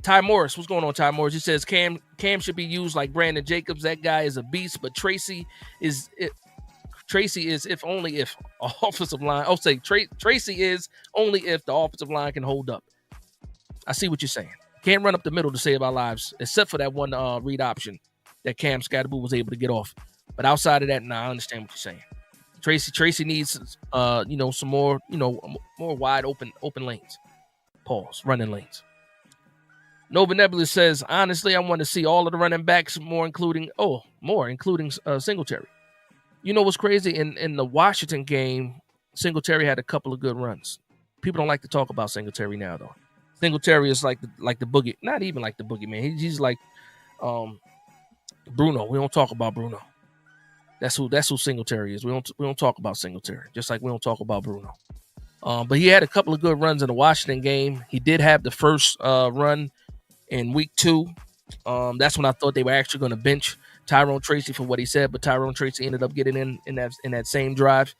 Ty Morris, what's going on, Ty Morris? He says Cam should be used like Brandon Jacobs. That guy is a beast, but Tracy is if only if offensive line. I'll say Tracy is only if the offensive line can hold up. I see what you're saying. Can't run up the middle to save our lives, except for that one read option that Cam Scatterbull was able to get off. But outside of that, I understand what you're saying. Tracy needs some more more wide open lanes. Pause. Running lanes. Nova Nebula says, honestly, I want to see all of the running backs, including Singletary. You know what's crazy? In the Washington game, Singletary had a couple of good runs. People don't like to talk about Singletary now, though. Singletary is like the boogie, not even like the boogeyman. He's like Bruno. We don't talk about Bruno. That's who Singletary is. We don't talk about Singletary, just like we don't talk about Bruno. But he had a couple of good runs in the Washington game. He did have the first run in week 2. That's when I thought they were actually going to bench Tyrone Tracy for what he said, but Tyrone Tracy ended up getting in that same drive.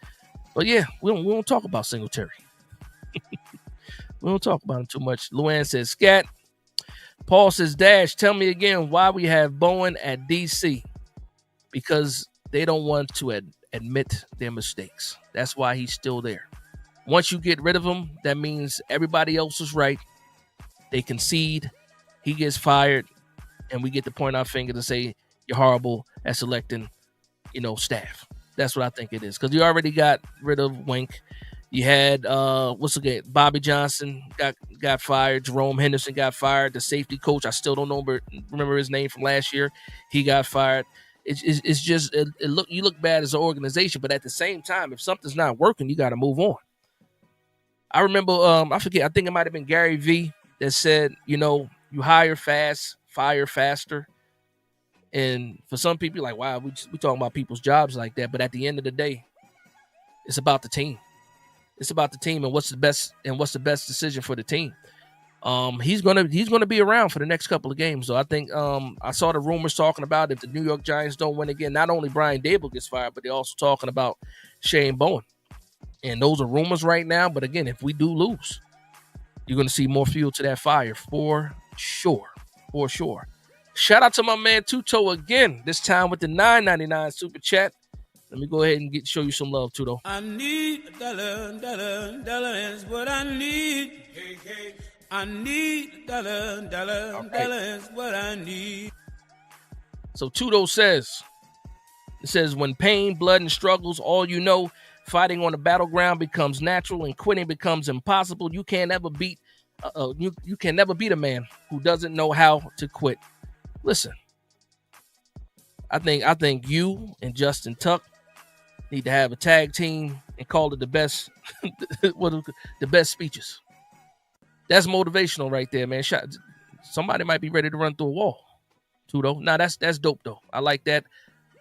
But yeah, we don't talk about Singletary. We don't talk about him too much. Luann says, Scat. Paul says, Dash, tell me again why we have Bowen at DC. Because they don't want to admit their mistakes. That's why he's still there. Once you get rid of him, that means everybody else is right. They concede. He gets fired. And we get to point our finger to say, you're horrible at selecting, staff. That's what I think it is. Because you already got rid of Wink. You had Bobby Johnson got fired. Jerome Henderson got fired. The safety coach, I still don't remember his name from last year. He got fired. It's just you look bad as an organization, but at the same time, if something's not working, you got to move on. I remember I forget. I think it might have been Gary V that said, you hire fast, fire faster. And for some people, like, wow, we talking about people's jobs like that. But at the end of the day, it's about the team. It's about the team and what's the best decision for the team. He's gonna be around for the next couple of games. So I think I saw the rumors talking about if the New York Giants don't win again, not only Brian Dable gets fired, but they're also talking about Shane Bowen. And those are rumors right now. But again, if we do lose, you're gonna see more fuel to that fire for sure. For sure. Shout out to my man Tuto again. This time with the $9.99 super chat. Let me go ahead and show you some love, Tuto.
I need a dollar is what I need. Hey, hey. I need a dollar is what I need.
So Tudo says, when pain, blood, and struggles, all you know, Fighting on the battleground becomes natural and quitting becomes impossible. You can never beat you can never beat a man who doesn't know how to quit. Listen, I think you and Justin Tuck need to have a tag team and call it the best the best speeches. That's motivational right there, man. Somebody might be ready to run through a wall. Tudo. Nah, that's dope though. I like that.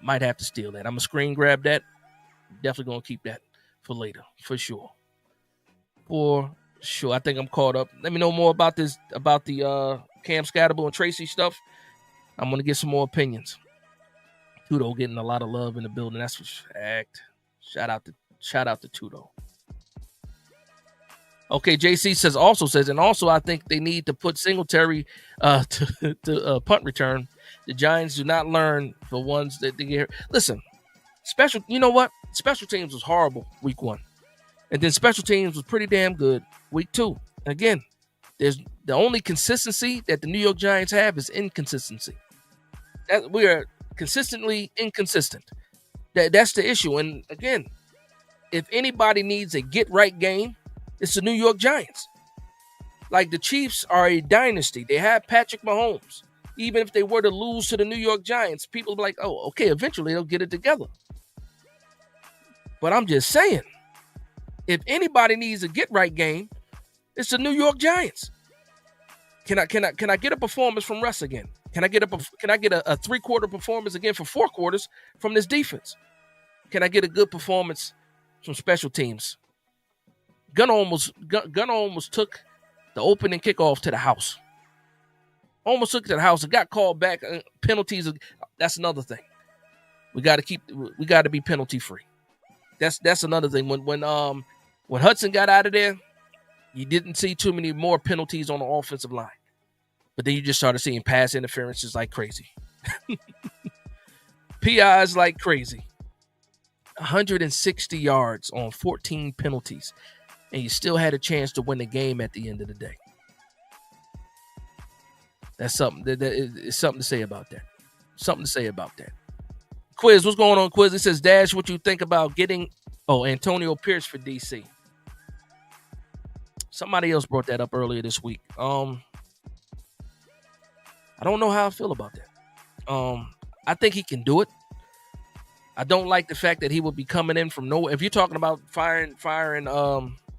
Might have to steal that. I'm gonna screen grab that. Definitely gonna keep that for later, for sure. For sure. I think I'm caught up. Let me know more about the Cam Scatterable and Tracy stuff. I'm gonna get some more opinions. Tudo getting a lot of love in the building. That's for fact. Shout out to Tudo. Okay, JC says, and also I think they need to put Singletary to punt return. The Giants do not learn the ones that they get. Listen, you know what? Special teams was horrible week 1. And then special teams was pretty damn good week 2. Again, there's the only consistency that the New York Giants have is inconsistency. That we are consistently inconsistent. That's the issue. And again, if anybody needs a get-right game, it's the New York Giants. Like the Chiefs are a dynasty. They have Patrick Mahomes. Even if they were to lose to the New York Giants, people be like, oh, okay, eventually they'll get it together. But I'm just saying, if anybody needs a get-right game, it's the New York Giants. Can I get a performance from Russ again? Can I get a 3-quarter performance again for 4 quarters from this defense? Can I get a good performance from special teams? Gunnar almost took the opening kickoff to the house. Almost took it to the house. It got called back. Penalties. That's another thing. We got to be penalty free. That's another thing. When Hudson got out of there, you didn't see too many more penalties on the offensive line. But then you just started seeing pass interferences like crazy. PIs like crazy. 160 yards on 14 penalties. And you still had a chance to win the game at the end of the day. That's something. It's something to say about that. Something to say about that. Quiz, what's going on, Quiz? It says, Dash, what you think about getting Antonio Pierce for DC? Somebody else brought that up earlier this week. I don't know how I feel about that. I think he can do it. I don't like the fact that he would be coming in from nowhere. If you're talking about firing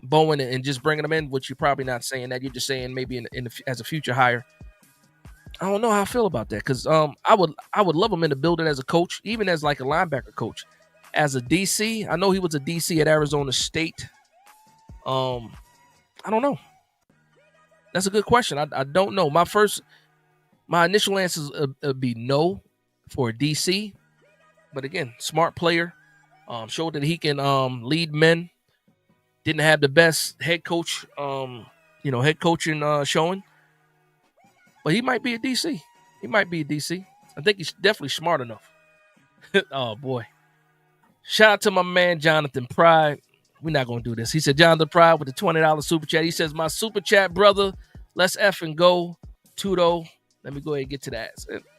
Bowen and just bringing him in, which you're probably not saying that, you're just saying maybe as a future hire. I don't know how I feel about that because I would love him in the building as a coach, even as like a linebacker coach. As a DC, I know he was a DC at Arizona State. I don't know. That's a good question. I don't know. My initial answer would be no for a DC. But again, smart player. Showed that he can lead men. Didn't have the best head coach, head coaching showing. But he might be a DC. I think he's definitely smart enough. Oh, boy. Shout out to my man, Jonathan Pride. We're not going to do this. He said, Jonathan Pride with the $20 super chat. He says, my super chat, brother, let's effing go. Tudo. Let me go ahead and get to that.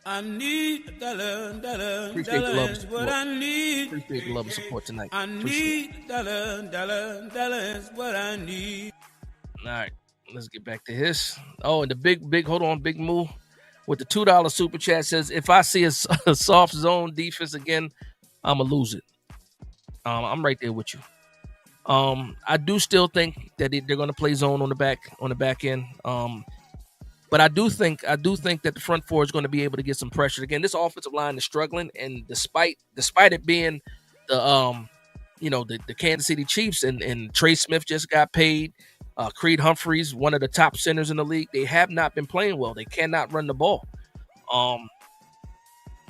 I need a dollar,
Appreciate the love and
is what
support.
I need.
Appreciate the love and support tonight.
I need a dollar is what I need.
All right, let's get back to his. Oh, and the big, hold on, big move with the $2 super chat says, if I see a soft zone defense again, I'm going to lose it. I'm right there with you. I do still think that they're going to play zone on the back end. But I do think that the front four is going to be able to get some pressure. Again, this offensive line is struggling, and despite it being the Kansas City Chiefs and Trey Smith just got paid, Creed Humphreys, one of the top centers in the league, they have not been playing well. They cannot run the ball.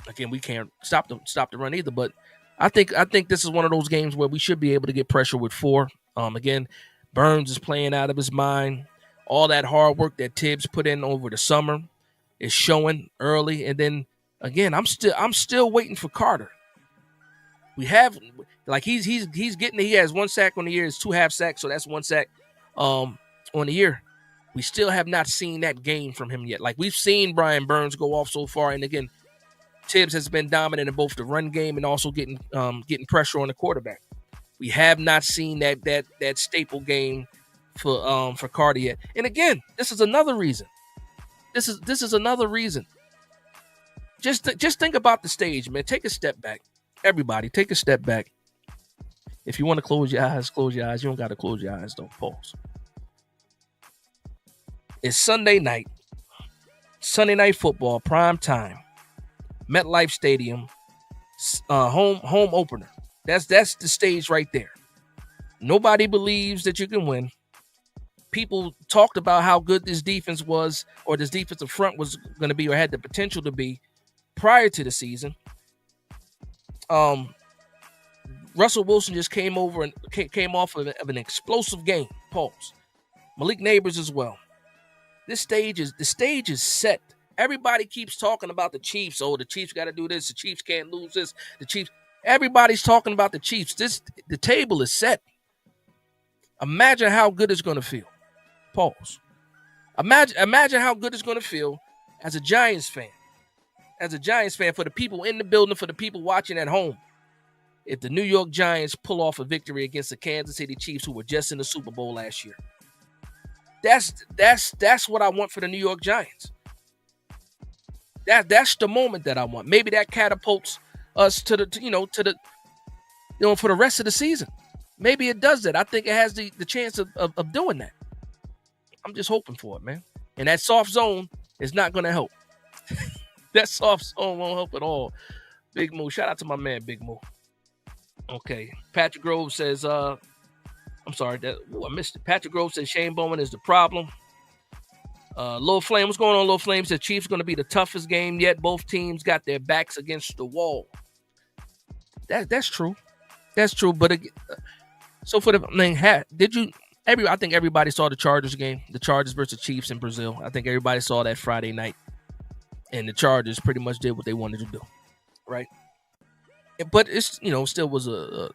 Again, we can't stop the run either. But I think this is one of those games where we should be able to get pressure with 4. Again, Burns is playing out of his mind. All that hard work that Tibbs put in over the summer is showing early. And then again, I'm still waiting for Carter. We have he has 1 sack on the year, it's 2 half sacks, so that's 1 sack on the year. We still have not seen that game from him yet. Like we've seen Brian Burns go off so far, and again, Tibbs has been dominant in both the run game and also getting pressure on the quarterback. We have not seen that staple game for Carter yet. And again, this is another reason. This is another reason. Just think about the stage, man. Take a step back. Everybody, take a step back. If you want to close your eyes, close your eyes. You don't got to close your eyes, though. Pause. It's Sunday night. Sunday night football, prime time. MetLife Stadium, home opener. That's the stage right there. Nobody believes that you can win. People talked about how good this defense was, or this defensive front was going to be, or had the potential to be prior to the season. Russell Wilson just came off of an explosive game. Pause. Malik Neighbors as well. The stage is set. Everybody keeps talking about the Chiefs. Oh, the Chiefs got to do this. The Chiefs can't lose this. The Chiefs. Everybody's talking about the Chiefs. The table is set. Imagine how good it's going to feel. Pause. Imagine how good it's going to feel as a Giants fan. As a Giants fan, for the people in the building, for the people watching at home, if the New York Giants pull off a victory against the Kansas City Chiefs, who were just in the Super Bowl last year. That's what I want for the New York Giants. That's the moment that I want. Maybe that catapults us to the for the rest of the season. Maybe it does that. I think it has the chance of doing that. I'm just hoping for it, man. And that soft zone is not going to help. That soft zone won't help at all. Big Moo. Shout out to my man, Big Moo. Okay. Patrick Grove says, I'm sorry. I missed it. Patrick Grove says Shane Bowman is the problem. Lil Flame, what's going on, Lil Flame? Said Chiefs going to be the toughest game yet. Both teams got their backs against the wall. That's true. That's true. But so for the I think everybody saw the Chargers game, the Chargers versus Chiefs in Brazil. I think everybody saw that Friday night, and the Chargers pretty much did what they wanted to do, right? But it's still was a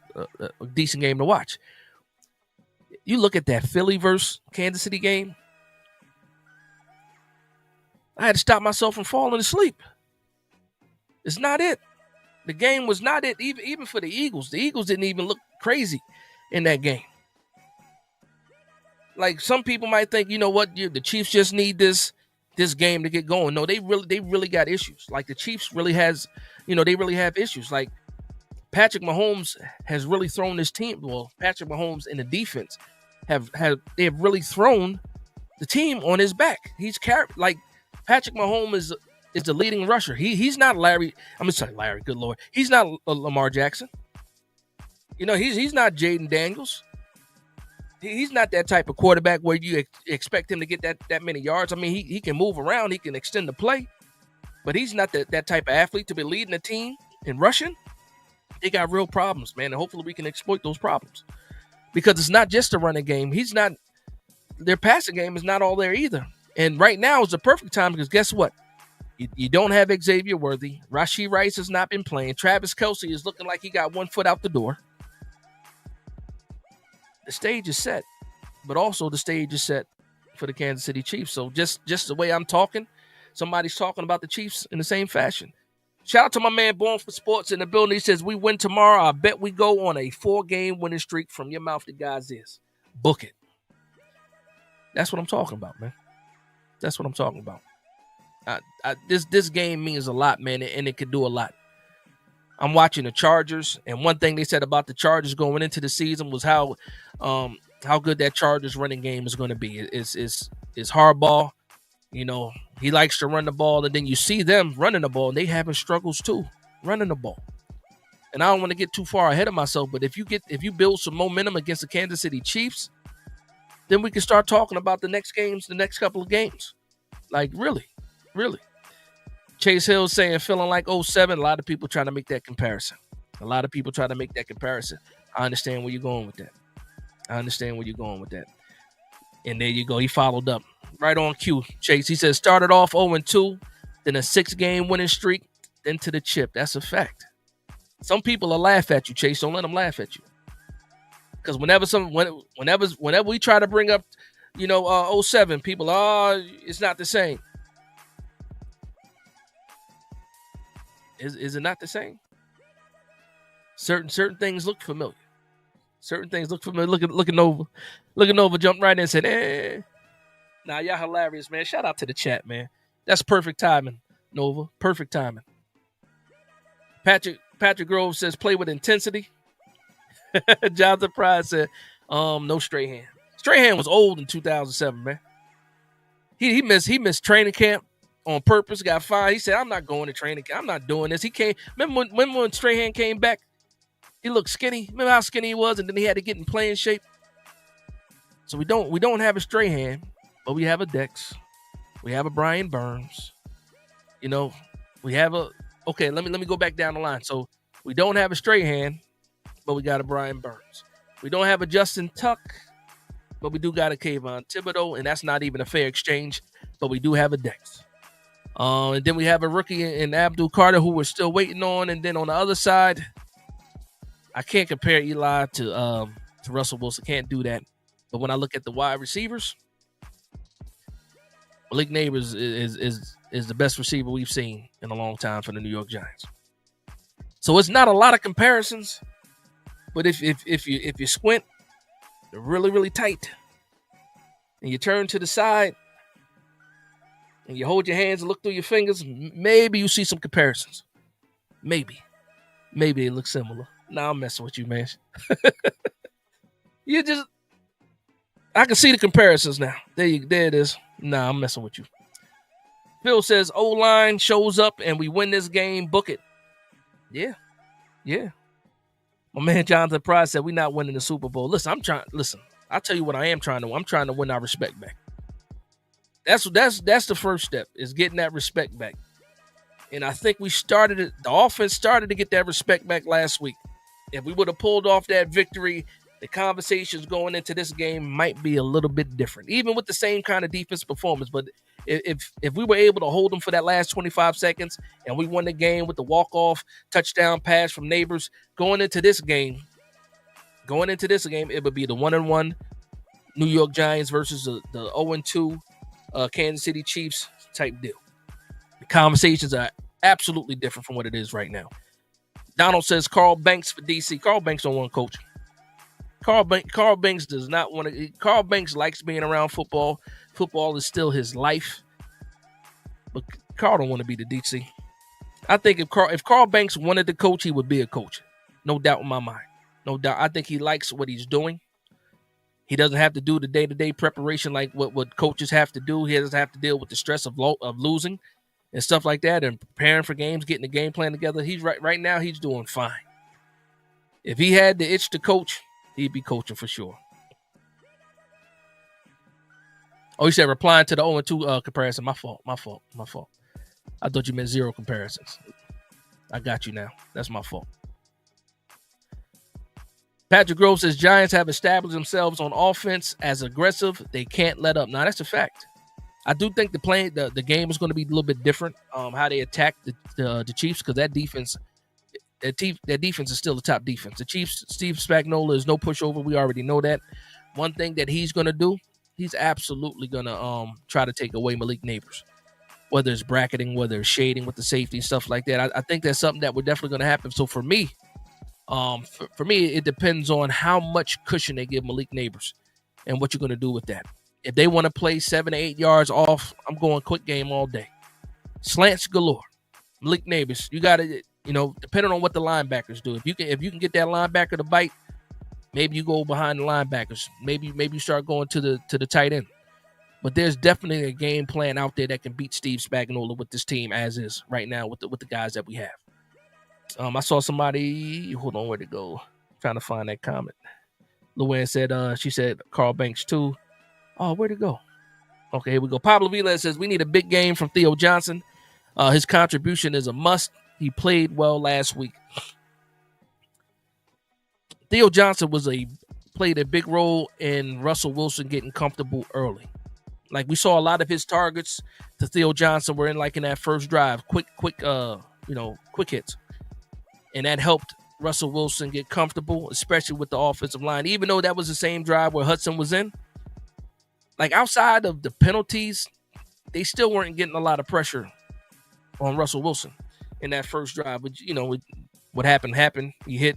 decent game to watch. You look at that Philly versus Kansas City game. I had to stop myself from falling asleep. It's not it. The game was not it, even for the Eagles. The Eagles didn't even look crazy in that game. Like some people might think, you know what, the Chiefs just need this game to get going. No, they really got issues. Like the Chiefs really has, they really have issues. Like Patrick Mahomes has really thrown this team. Well, Patrick Mahomes and the defense have really thrown the team on his back. He's carried, like Patrick Mahomes is the leading rusher. He's not Larry. I'm sorry, Larry. Good Lord, he's not Lamar Jackson. He's not Jaden Daniels. He's not that type of quarterback where you expect him to get that many yards. I mean, he can move around. He can extend the play. But he's not that type of athlete to be leading a team in rushing. They got real problems, man. And hopefully we can exploit those problems. Because it's not just a running game. Their passing game is not all there either. And right now is the perfect time because guess what? You don't have Xavier Worthy. Rashee Rice has not been playing. Travis Kelce is looking like he got 1 foot out the door. The stage is set, but also the stage is set for the Kansas City Chiefs. So just the way I'm talking, somebody's talking about the Chiefs in the same fashion. Shout out to my man Born for Sports in the building. He says, we win tomorrow. I bet we go on a 4-game winning streak from your mouth to God's ears. Book it. That's what I'm talking about, man. That's what I'm talking about. This game means a lot, man, and it could do a lot. I'm watching the Chargers, and one thing they said about the Chargers going into the season was how good that Chargers running game is going to be. It's Harbaugh, he likes to run the ball, and then you see them running the ball, and they having struggles too running the ball. And I don't want to get too far ahead of myself, but if you build some momentum against the Kansas City Chiefs, then we can start talking about the next couple of games. Like really. Chase Hill saying feeling like 07. A lot of people trying to make that comparison. I understand where you're going with that. And there you go. He followed up right on cue. Chase, he says started off 0-2, then a 6-game winning streak, then to the chip. That's a fact. Some people will laugh at you, Chase. Don't let them laugh at you. Because whenever we try to bring up, 07, people, it's not the same. Is it not the same? Certain things look familiar. Certain things look familiar. Looking over, jumped right in and said, "Eh." Nah, y'all hilarious, man. Shout out to the chat, man. That's perfect timing, Nova. Perfect timing. Patrick Grove says, "Play with intensity." Jonathan Pride said, "No Strahan. Strahan was old in 2007, man. He missed training camp on purpose. Got fined. He said, "I'm not going to training camp. I'm not doing this." He came. Remember when Strahan came back? He looked skinny. Remember how skinny he was, and then he had to get in playing shape. So we don't have a Strahan, but we have a Dex. We have a Brian Burns. You know, we have a okay. Let me go back down the line. So we don't have a Strahan, but we got a Brian Burns. We don't have a Justin Tuck, but we do got a Kayvon Thibodeau, and that's not even a fair exchange. But we do have a Dex. And then we have a rookie in Abdul Carter who we're still waiting on. And then on the other side, I can't compare Eli to Russell Wilson. Can't do that. But when I look at the wide receivers, Malik Neighbors is the best receiver we've seen in a long time for the New York Giants. So it's not a lot of comparisons, but if you squint really, really tight and you turn to the side and you hold your hands and look through your fingers, maybe you see some comparisons. Maybe it looks similar. Nah, I'm messing with you, man. I can see the comparisons now. There it is. Nah, I'm messing with you. Phil says, O-line shows up and we win this game. Book it. Yeah. My man Jonathan Price said we're not winning the Super Bowl. Listen, I'll tell you what I am trying to. I'm trying to win our respect back. That's the first step, is getting that respect back. And I think the offense started to get that respect back last week. If we would have pulled off that victory, the conversations going into this game might be a little bit different, even with the same kind of defense performance. But if we were able to hold them for that last 25 seconds and we won the game with the walk-off touchdown pass from Neighbors, going into this game, it would be the 1-1 New York Giants versus the 0-2 Kansas City Chiefs type deal. The conversations are absolutely different from what it is right now. Donald says Carl Banks for DC. Carl Banks don't want to coach. Carl Banks does not want to. Carl Banks likes being around football. Football is still his life. But Carl don't want to be the DC. I think if Carl Banks wanted to coach, he would be a coach. No doubt in my mind. No doubt. I think he likes what he's doing. He doesn't have to do the day-to-day preparation like what coaches have to do. He doesn't have to deal with the stress of losing and stuff like that, and preparing for games, getting the game plan together. He's right now. He's doing fine. If he had the itch to coach, he'd be coaching for sure. Oh, he said replying to the 0-2 comparison. My fault. I thought you meant zero comparisons. I got you now. That's my fault. Patrick Grove says Giants have established themselves on offense as aggressive. They can't let up. Now, that's a fact. I do think the game is going to be a little bit different. How they attack the Chiefs, because that defense is still the top defense. The Chiefs, Steve Spagnuolo is no pushover. We already know that. One thing that he's going to do, he's absolutely going to try to take away Malik Neighbors, whether it's bracketing, whether it's shading with the safety, stuff like that. I think that's something that we're definitely going to happen. So for me, it depends on how much cushion they give Malik Neighbors and what you're going to do with that. If they want to play 7 to 8 yards off, I'm going quick game all day. Slants galore. Malik Neighbors, you got to, depending on what the linebackers do. If you can get that linebacker to bite, maybe you go behind the linebackers. Maybe you start going to the tight end. But there's definitely a game plan out there that can beat Steve Spagnuolo with this team as is right now with the guys that we have. I saw somebody. Hold on, where'd it go? Trying to find that comment. Luann said, she said Carl Banks too. Oh, where'd it go? Okay, here we go. Pablo Vila says we need a big game from Theo Johnson. His contribution is a must. He played well last week. Theo Johnson played a big role in Russell Wilson getting comfortable early. Like we saw a lot of his targets to Theo Johnson were in that first drive, quick hits. And that helped Russell Wilson get comfortable, especially with the offensive line. Even though that was the same drive where Hudson was in, outside of the penalties, they still weren't getting a lot of pressure on Russell Wilson in that first drive. But what happened. He hit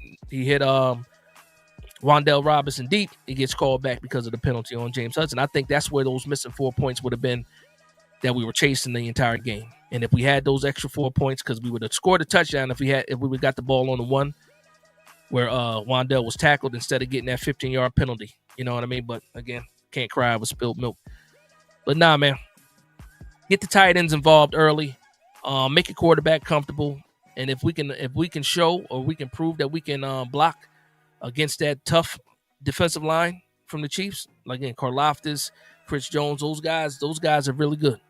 Wan'Dale Robinson deep, he gets called back because of the penalty on James Hudson. I think that's where those missing 4 points would have been that we were chasing the entire game. And if we had those extra 4 points, because we would have scored a touchdown if we would have got the ball on the one where Wan'Dale was tackled instead of getting that 15-yard penalty. You know what I mean? But again, can't cry over spilled milk. But nah, man, get the tight ends involved early, make your quarterback comfortable, and if we can show or we can prove that we can block against that tough defensive line from the Chiefs, like again, Karlaftis, Chris Jones, those guys are really good.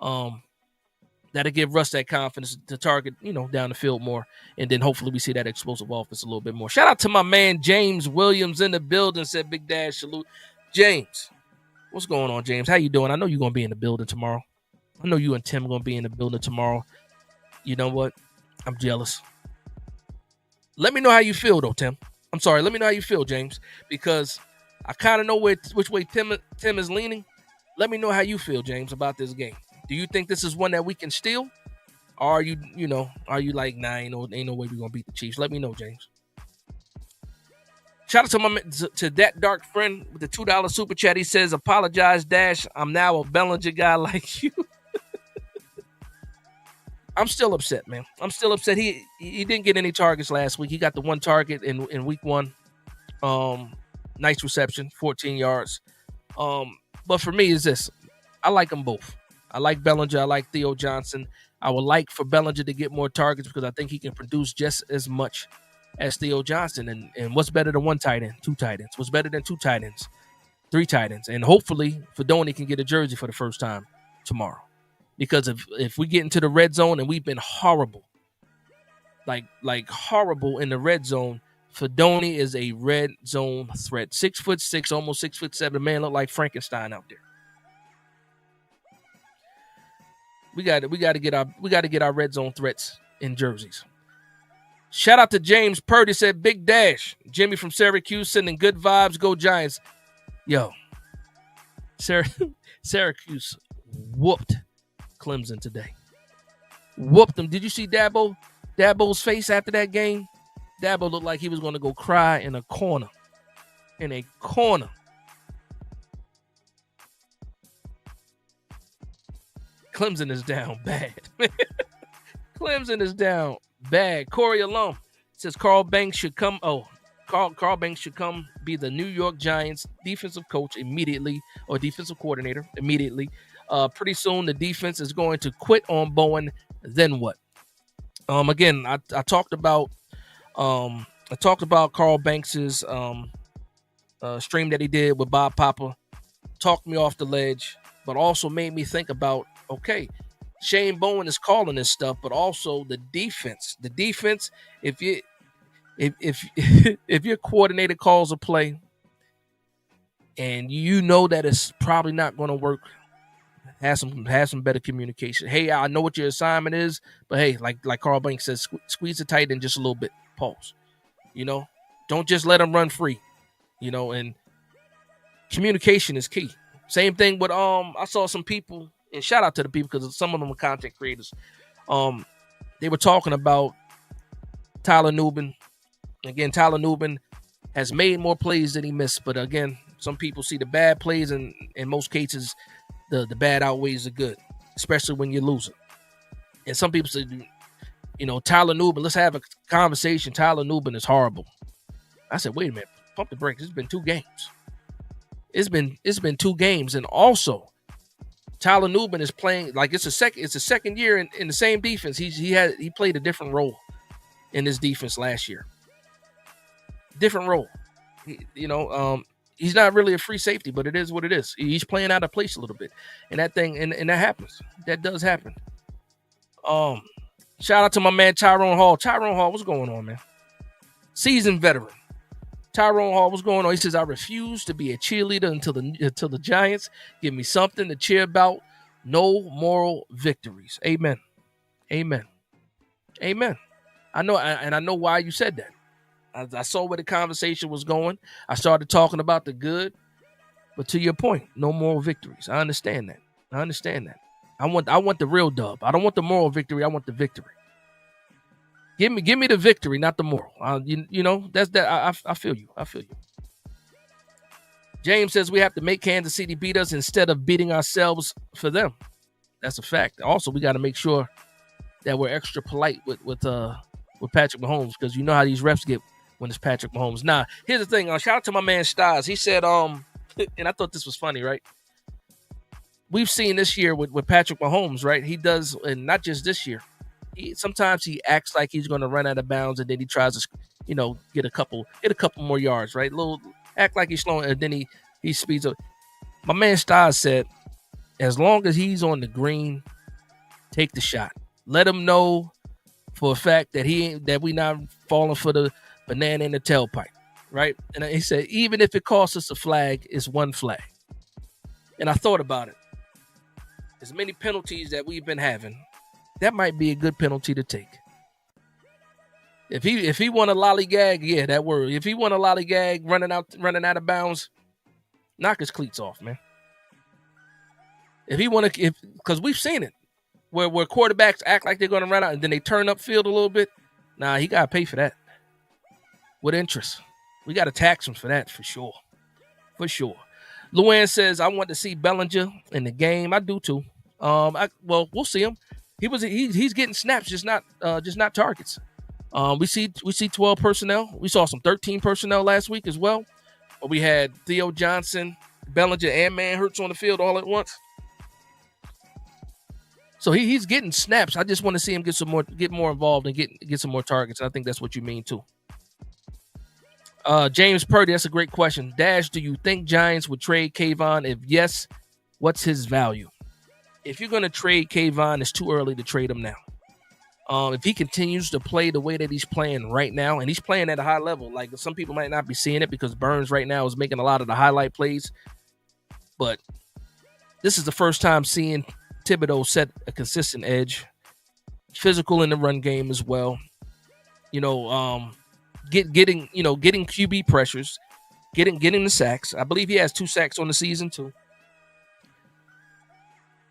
That'll give Russ that confidence to target, down the field more, and then hopefully we see that explosive offense a little bit more. Shout out to my man James Williams in the building. Said Big Dash salute, James. What's going on, James? How you doing? I know you're gonna be in the building tomorrow. I know you and Tim are gonna be in the building tomorrow. You know what? I'm jealous. Let me know how you feel, though, Tim. I'm sorry. Let me know how you feel, James, because I kind of know which way Tim is leaning. Let me know how you feel, James, about this game. Do you think this is one that we can steal? Or are you like, nah, ain't no way we're gonna beat the Chiefs? Let me know, James. Shout out to that dark friend with the $2 super chat. He says, apologize, Dash. I'm now a Bellinger guy like you. I'm still upset, man. I'm still upset. He didn't get any targets last week. He got the one target in week one. Nice reception, 14 yards. But for me, is this. I like them both. I like Bellinger. I like Theo Johnson. I would like for Bellinger to get more targets because I think he can produce just as much as Theo Johnson. And what's better than one tight end? Two tight ends. What's better than two tight ends? Three tight ends. And hopefully, Fedoni can get a jersey for the first time tomorrow. Because if we get into the red zone and we've been horrible, like horrible in the red zone, Fedoni is a red zone threat. 6'6", almost 6'7". The man look like Frankenstein out there. We got to get our red zone threats in jerseys. Shout out to James Purdy, said Big Dash. Jimmy from Syracuse sending good vibes. Go Giants. Yo, Syracuse whooped Clemson today. Whooped them. Did you see Dabo's face after that game? Dabo looked like he was going to go cry in a corner. Clemson is down bad. Clemson is down bad. Corey Alum says Carl Banks should come. Carl Banks should come be the New York Giants defensive coach immediately, or defensive coordinator immediately. Pretty soon the defense is going to quit on Bowen. Then what? Again, I talked about Carl Banks's stream that he did with Bob Papa. Talked me off the ledge, but also made me think about, okay, Shane Bowen is calling this stuff, but also the defense. The defense, if your coordinator calls a play and you know that it's probably not going to work, have some better communication. Hey, I know what your assignment is, but hey, like Carl Banks says, squeeze it tight in just a little bit. Pause. Don't just let them run free. And communication is key. Same thing with I saw some people, and shout out to the people because some of them are content creators. They were talking about Tyler Nubin. Again, Tyler Nubin has made more plays than he missed, but again, some people see the bad plays, and in most cases, the bad outweighs the good, especially when you're losing. And some people say, Tyler Nubin, let's have a conversation. Tyler Nubin is horrible. I said, wait a minute, pump the brakes. It's been 2 games. It's been 2 games, and also Tyler Nubin is playing like it's a second year in the same defense. He played a different role in this defense last year. Different role. He's not really a free safety, but it is what it is. He's playing out of place a little bit, and that thing and that happens. That does happen. Shout out to my man Tyrone Hall. Tyrone Hall, what's going on, man? Seasoned veteran. Tyrone Hall, what's going on? He says, I refuse to be a cheerleader until the Giants give me something to cheer about. No moral victories. Amen. Amen. Amen. I know why you said that. I saw where the conversation was going. I started talking about the good, but to your point, no moral victories. I understand that. I want the real dub. I don't want the moral victory. I want the victory. Give me the victory, not the moral. You know that's that. I feel you. I feel you. James says we have to make Kansas City beat us instead of beating ourselves for them. That's a fact. Also, we got to make sure that we're extra polite with Patrick Mahomes, because you know how these refs get when it's Patrick Mahomes. Now, here's the thing. Shout out to my man Stiles. He said, and I thought this was funny, right? We've seen this year with Patrick Mahomes, right? He does, and not just this year. Sometimes he acts like he's going to run out of bounds, and then he tries to, get a couple more yards, right? Act like he's slowing, and then he speeds up. My man Stiles said, as long as he's on the green, take the shot. Let him know for a fact that we not falling for the banana in the tailpipe, right? And he said, even if it costs us a flag, it's one flag. And I thought about it. As many penalties that we've been having, that might be a good penalty to take. If he want a lollygag, yeah, that word. If he want a lollygag running out of bounds, knock his cleats off, man. If he want to, because we've seen it, where quarterbacks act like they're going to run out and then they turn up field a little bit. Nah, he got to pay for that with interest. We got to tax him for that for sure, for sure. Luann says, I want to see Bellinger in the game. I do too. We'll see him. He's getting snaps, just not targets. We see 12 personnel. We saw some 13 personnel last week as well. But we had Theo Johnson, Bellinger, and Manhurts on the field all at once. So he's getting snaps. I just want to see him get more involved and get some more targets. And I think that's what you mean too. James Purdy, that's a great question. Dash, do you think Giants would trade Kayvon? If yes, what's his value? If you're going to trade Kayvon, it's too early to trade him now. If he continues to play the way that he's playing right now, and he's playing at a high level, like some people might not be seeing it because Burns right now is making a lot of the highlight plays. But this is the first time seeing Thibodeau set a consistent edge, physical in the run game as well. Getting QB pressures, getting the sacks. I believe he has 2 sacks on the season too.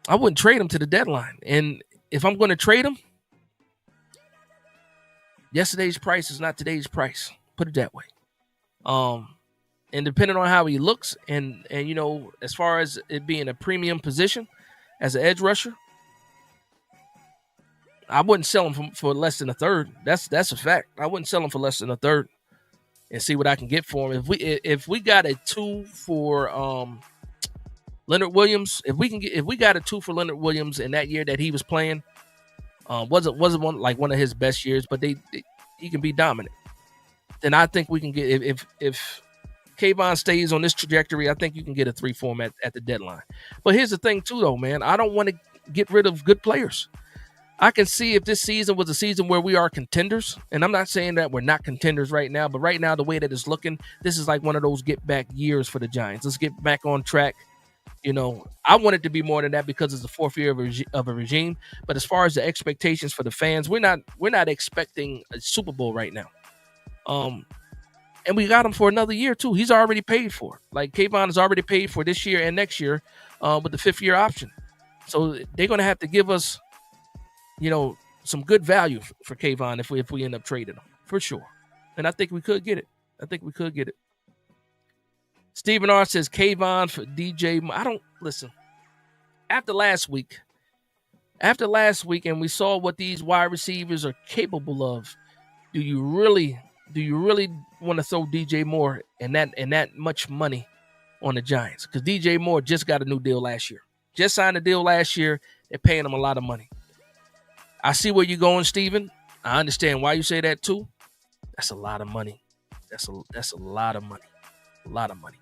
I wouldn't trade him to the deadline. And if I'm going to trade him, yesterday's price is not today's price. Put it that way. And depending on how he looks and as far as it being a premium position as an edge rusher, I wouldn't sell him for less than a third. That's a fact. I wouldn't sell him for less than a third and see what I can get for him. If we got a 2 for Leonard Williams, if we got a 2 for Leonard Williams in that year that he was playing, wasn't one of his best years, but he can be dominant. Then I think we can get, if Kayvon stays on this trajectory, I think you can get a 3 for him at the deadline. But here's the thing too, though, man. I don't want to get rid of good players. I can see if this season was a season where we are contenders, and I'm not saying that we're not contenders right now, but right now the way that it's looking, this is like one of those get back years for the Giants. Let's get back on track. I want it to be more than that because it's the 4th year of a regime. But as far as the expectations for the fans, we're not expecting a Super Bowl right now. And we got him for another year too. He's already paid for. Like Kayvon is already paid for this year and next year with the 5th year option. So they're going to have to give us, some good value for Kayvon if we end up trading him for sure. And I think we could get it. Stephen R says Kayvon for DJ. I don't listen. After last week, and we saw what these wide receivers are capable of, do you really want to throw DJ Moore and that much money on the Giants? Because DJ Moore just got a new deal last year. Just signed a deal last year. They're paying him a lot of money. I see where you're going, Stephen. I understand why you say that too. That's a lot of money. That's a lot of money. A lot of money.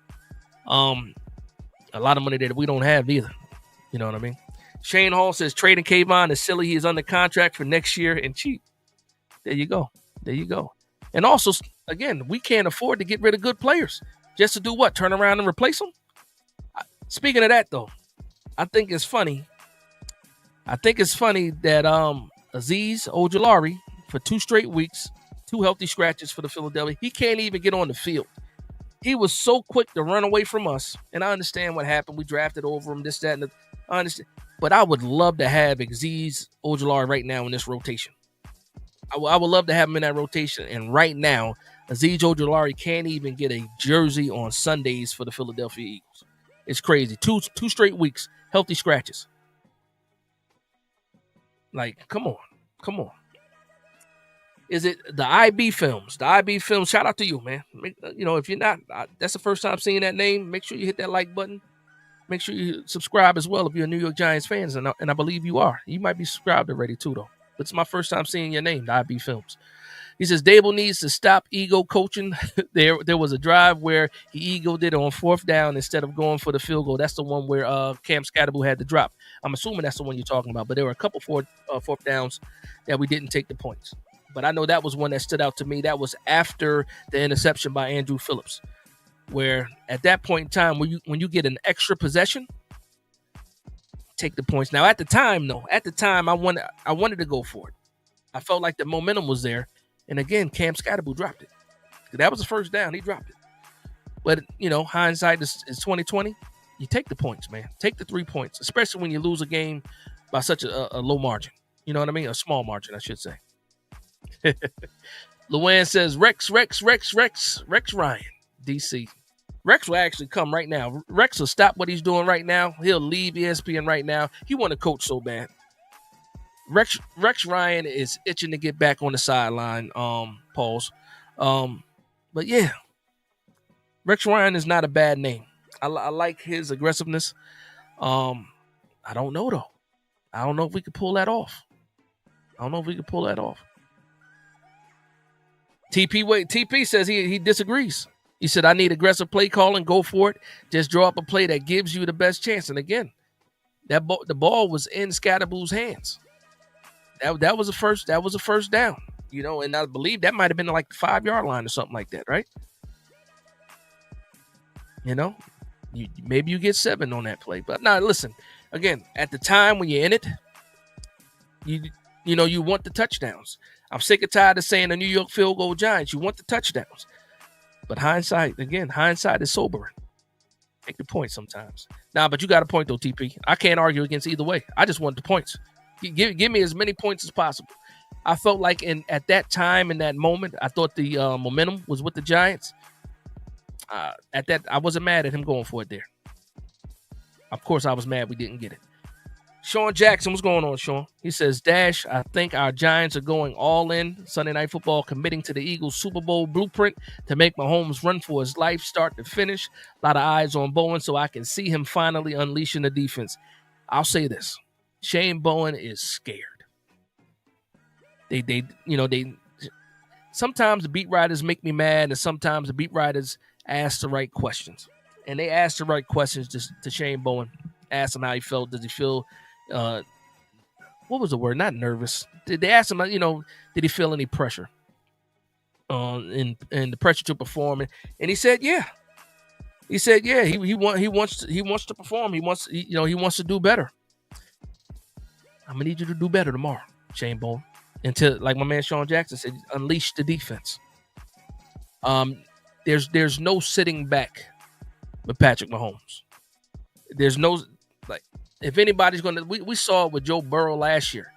A lot of money that we don't have either. You know what I mean? Shane Hall says trading Kayvon is silly. He is under contract for next year and cheap. There you go. And also, again, we can't afford to get rid of good players just to do what? Turn around and replace them? Speaking of that, though, I think it's funny that Azeez Ojulari, for 2 straight weeks, 2 healthy scratches for the Philadelphia, he can't even get on the field. He was so quick to run away from us. And I understand what happened. We drafted over him, this, that, and I understand. But I would love to have Azeez Ojulari right now in this rotation. I would love to have him in that rotation. And right now, Azeez Ojulari can't even get a jersey on Sundays for the Philadelphia Eagles. It's crazy. Two straight weeks, healthy scratches. Like, come on. Is it the IB Films? The IB Films. Shout out to you, man. If you're not, that's the first time seeing that name. Make sure you hit that like button. Make sure you subscribe as well if you're a New York Giants fans, and I believe you are. You might be subscribed already too, though. But it's my first time seeing your name, the IB Films. He says Dable needs to stop ego coaching. There was a drive where he egoed it on 4th down instead of going for the field goal. That's the one where Cam Scatterbu had the drop. I'm assuming that's the one you're talking about. But there were a couple 4th downs that we didn't take the points. But I know that was one that stood out to me. That was after the interception by Andrew Phillips, where at that point in time, when you get an extra possession, take the points. Now, at the time, I wanted to go for it. I felt like the momentum was there. And again, Cam Scatterbu dropped it. That was the 1st down. He dropped it. But, hindsight is 2020. You take the points, man. Take the 3 points, especially when you lose a game by such a low margin. You know what I mean? A small margin, I should say. Luann says, Rex Ryan, DC. Rex will actually come right now. Rex will stop what he's doing right now. He'll leave ESPN right now. He want to coach so bad. Rex Ryan is itching to get back on the sideline, Pauls. But yeah, Rex Ryan is not a bad name. I like his aggressiveness. I don't know, though. I don't know if we could pull that off. TP says he disagrees. He said, I need aggressive play calling. Go for it. Just draw up a play that gives you the best chance. And again, the ball was in Scatterbu's hands. That was a first down. And I believe that might have been like the 5-yard line or something like that, right? Maybe you get 7 on that play. But now, listen, again, at the time when you're in it, you want the touchdowns. I'm sick and tired of saying the New York field goal Giants. You want the touchdowns. But hindsight is sobering. Take the points sometimes. But you got a point, though, TP. I can't argue against either way. I just want the points. Give me as many points as possible. I felt like at that time, in that moment, I thought the momentum was with the Giants. At that, I wasn't mad at him going for it there. Of course, I was mad we didn't get it. Sean Jackson, what's going on, Sean? He says, Dash, I think our Giants are going all in Sunday Night Football, committing to the Eagles Super Bowl blueprint to make Mahomes run for his life, start to finish. A lot of eyes on Bowen, so I can see him finally unleashing the defense. I'll say this. Shane Bowen is scared. They sometimes the beat writers make me mad, and sometimes the beat writers ask the right questions. And they asked the right questions to Shane Bowen. Asked him how he felt. Does he feel what was the word? Not nervous. Did they ask him, did he feel any pressure in the pressure to perform? And he said, yeah. He said, yeah, he wants to perform. He wants to do better. I'm gonna need you to do better tomorrow, Shane Bowen. Until, like my man Sean Jackson said, unleash the defense. There's no sitting back with Patrick Mahomes. There's no, if anybody's gonna, we saw it with Joe Burrow last year.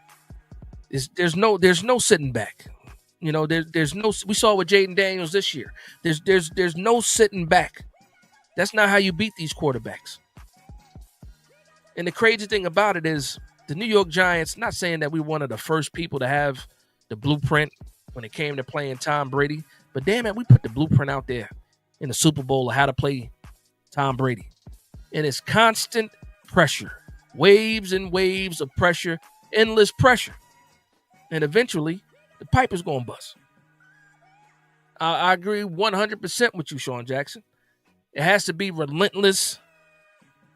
There's no sitting back. There's no. We saw it with Jaden Daniels this year. There's no sitting back. That's not how you beat these quarterbacks. And the crazy thing about it is, the New York Giants, not saying that we were one of the first people to have the blueprint when it came to playing Tom Brady, but damn it, we put the blueprint out there in the Super Bowl of how to play Tom Brady. And it's constant pressure, waves and waves of pressure, endless pressure. And eventually, the pipe is going to bust. I agree 100% with you, Sean Jackson. It has to be relentless.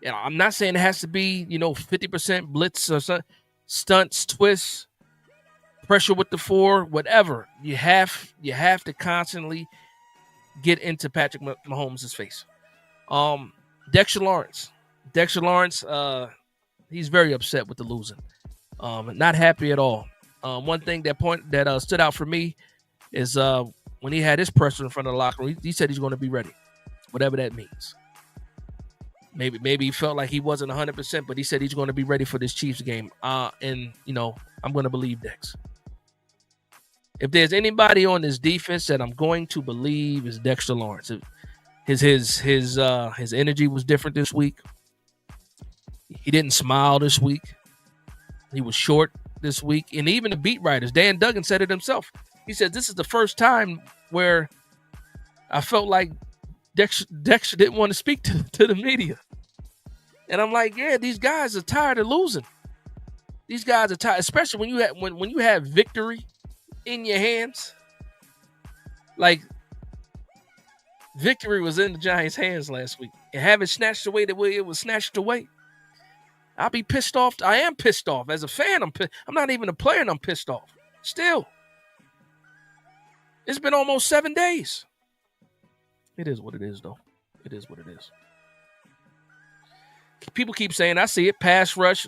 I'm not saying it has to be, 50% blitz or something, stunts, twists, pressure with the 4, whatever. You have to constantly get into Patrick Mahomes' face. Dexter Lawrence, he's very upset with the losing. Not happy at all. One thing that stood out for me is when he had his presser in front of the locker room, he said he's going to be ready, whatever that means. Maybe he felt like he wasn't 100%, but he said he's going to be ready for this Chiefs game. And I'm going to believe Dex. If there's anybody on this defense that I'm going to believe is Dexter Lawrence. His energy was different this week. He didn't smile this week. He was short this week. And even the beat writers, Dan Duggan said it himself. He said, this is the first time where I felt like Dexter didn't want to speak to the media. And I'm like, yeah, these guys are tired of losing. These guys are tired, especially when you have victory in your hands. Like, victory was in the Giants' hands last week. And have it snatched away the way it was snatched away. I'll be pissed off. I am pissed off. As a fan, I'm not even a player and I'm pissed off. Still. It's been almost 7 days. It is what it is, though. It is what it is. People keep saying, I see it, pass rush.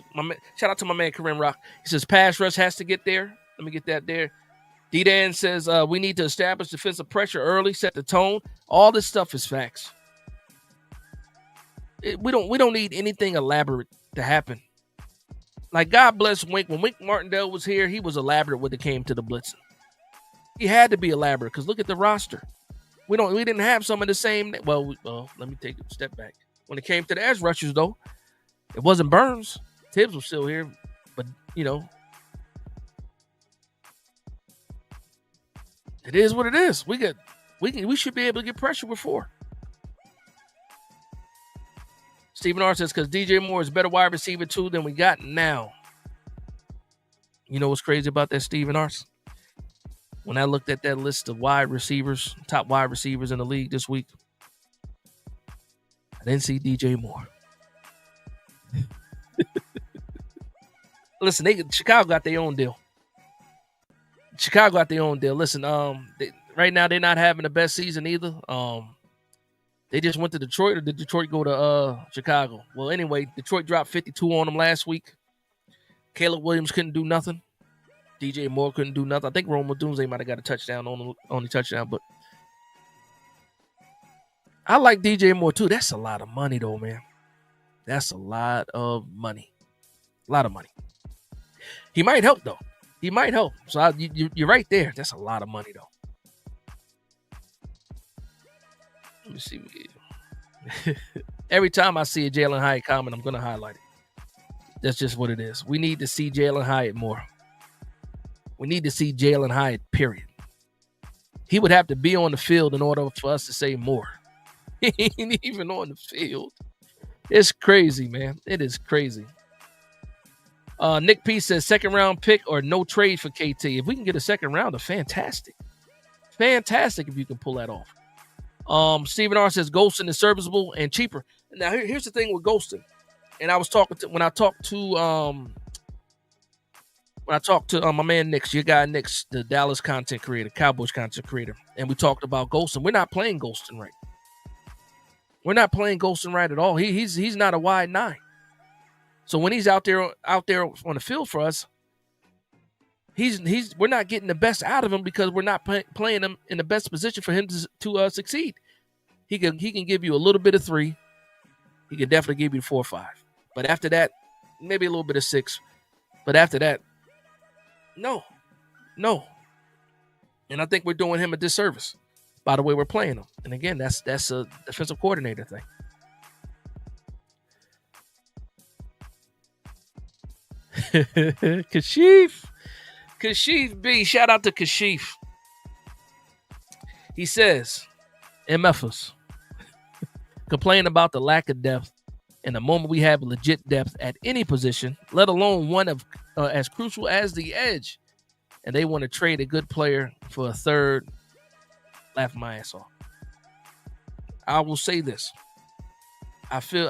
Shout out to my man, Kareem Rock. He says, pass rush has to get there. Let me get that there. D-Dan says, we need to establish defensive pressure early, set the tone. All this stuff is facts. We don't need anything elaborate to happen. Like, God bless Wink. When Wink Martindale was here, he was elaborate when it came to the blitzing. He had to be elaborate because look at the roster. We didn't have some of the same. Well, let me take a step back. When it came to the edge rushers, though, it wasn't Burns. Tibbs was still here, but it is what it is. We should be able to get pressure before. Stephen R says, because DJ Moore is better wide receiver too than we got now. You know what's crazy about that, Stephen R? When I looked at that list of wide receivers, top wide receivers in the league this week, I didn't see DJ Moore. Listen, Chicago got their own deal. Listen, right now they're not having the best season either. They just went to Detroit, or did Detroit go to Chicago? Well, anyway, Detroit dropped 52 on them last week. Caleb Williams couldn't do nothing. DJ Moore couldn't do nothing. I think Rome Odunze might have got a touchdown on the touchdown, but I like DJ Moore too. That's a lot of money though, man. That's a lot of money. A lot of money. He might help though. He might help. So you're right there. That's a lot of money though. Let me see. Every time I see a Jalen Hyatt comment, I'm going to highlight it. That's just what it is. We need to see Jalen Hyatt more. We need to see Jalen Hyatt, period. He would have to be on the field in order for us to say more. He ain't even on the field. It's crazy, man. It is crazy. Nick P says second round pick or no trade for KT. If we can get a second rounder, fantastic. Fantastic if you can pull that off. Stephen R says Golston is serviceable and cheaper. Now here's the thing with Golston. And I was talking to when I talked to my man Nix, your guy Nix, the Dallas content creator, Cowboys content creator, and we talked about Golston. We're not playing Golston right. We're not playing Golston right at all. He's not a wide nine. So when he's out there on the field for us, we're not getting the best out of him because we're not playing him in the best position for him to succeed. He can give you a little bit of 3. He can definitely give you 4 or 5. But after that, maybe a little bit of 6. But after that, no. And I think we're doing him a disservice by the way we're playing him. And again, that's a defensive coordinator thing. Kashif B. Shout out to Kashif. He says, MFers complain about the lack of depth. And the moment we have legit depth at any position, let alone one of as crucial as the edge, and they want to trade a good player for a third, laugh my ass off. I will say this. I feel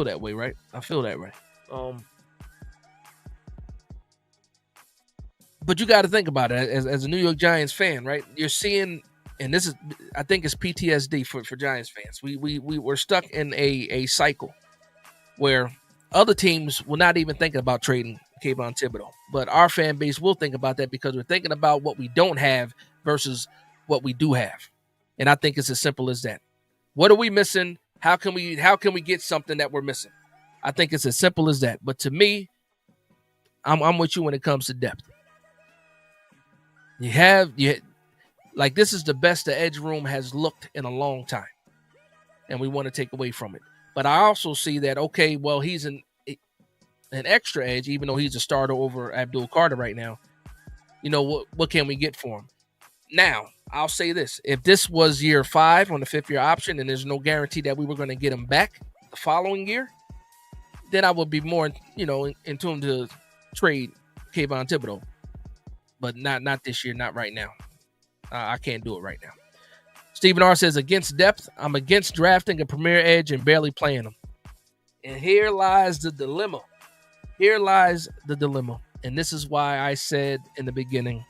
that way, right? I feel that way. But you got to think about it as a New York Giants fan, right? You're seeing, and this is, I think it's PTSD for Giants fans. We were stuck in a cycle where other teams will not even think about trading Kayvon Thibodeau. But our fan base will think about that because we're thinking about what we don't have versus what we do have. And I think it's as simple as that. What are we missing? How can we get something that we're missing? I think it's as simple as that. But to me, I'm with you when it comes to depth. Like, this is the best the edge room has looked in a long time, and we want to take away from it. But I also see that, okay, well, he's an extra edge, even though he's a starter over Abdul Carter right now. You know, what can we get for him? Now, I'll say this. If this was year 5 on the 5th-year option and there's no guarantee that we were going to get him back the following year, then I would be more, in tune to trade Kayvon Thibodeau. But not this year, not right now. I can't do it right now. Stephen R. says, against depth, I'm against drafting a premier edge and barely playing him. And here lies the dilemma. And this is why I said in the beginning,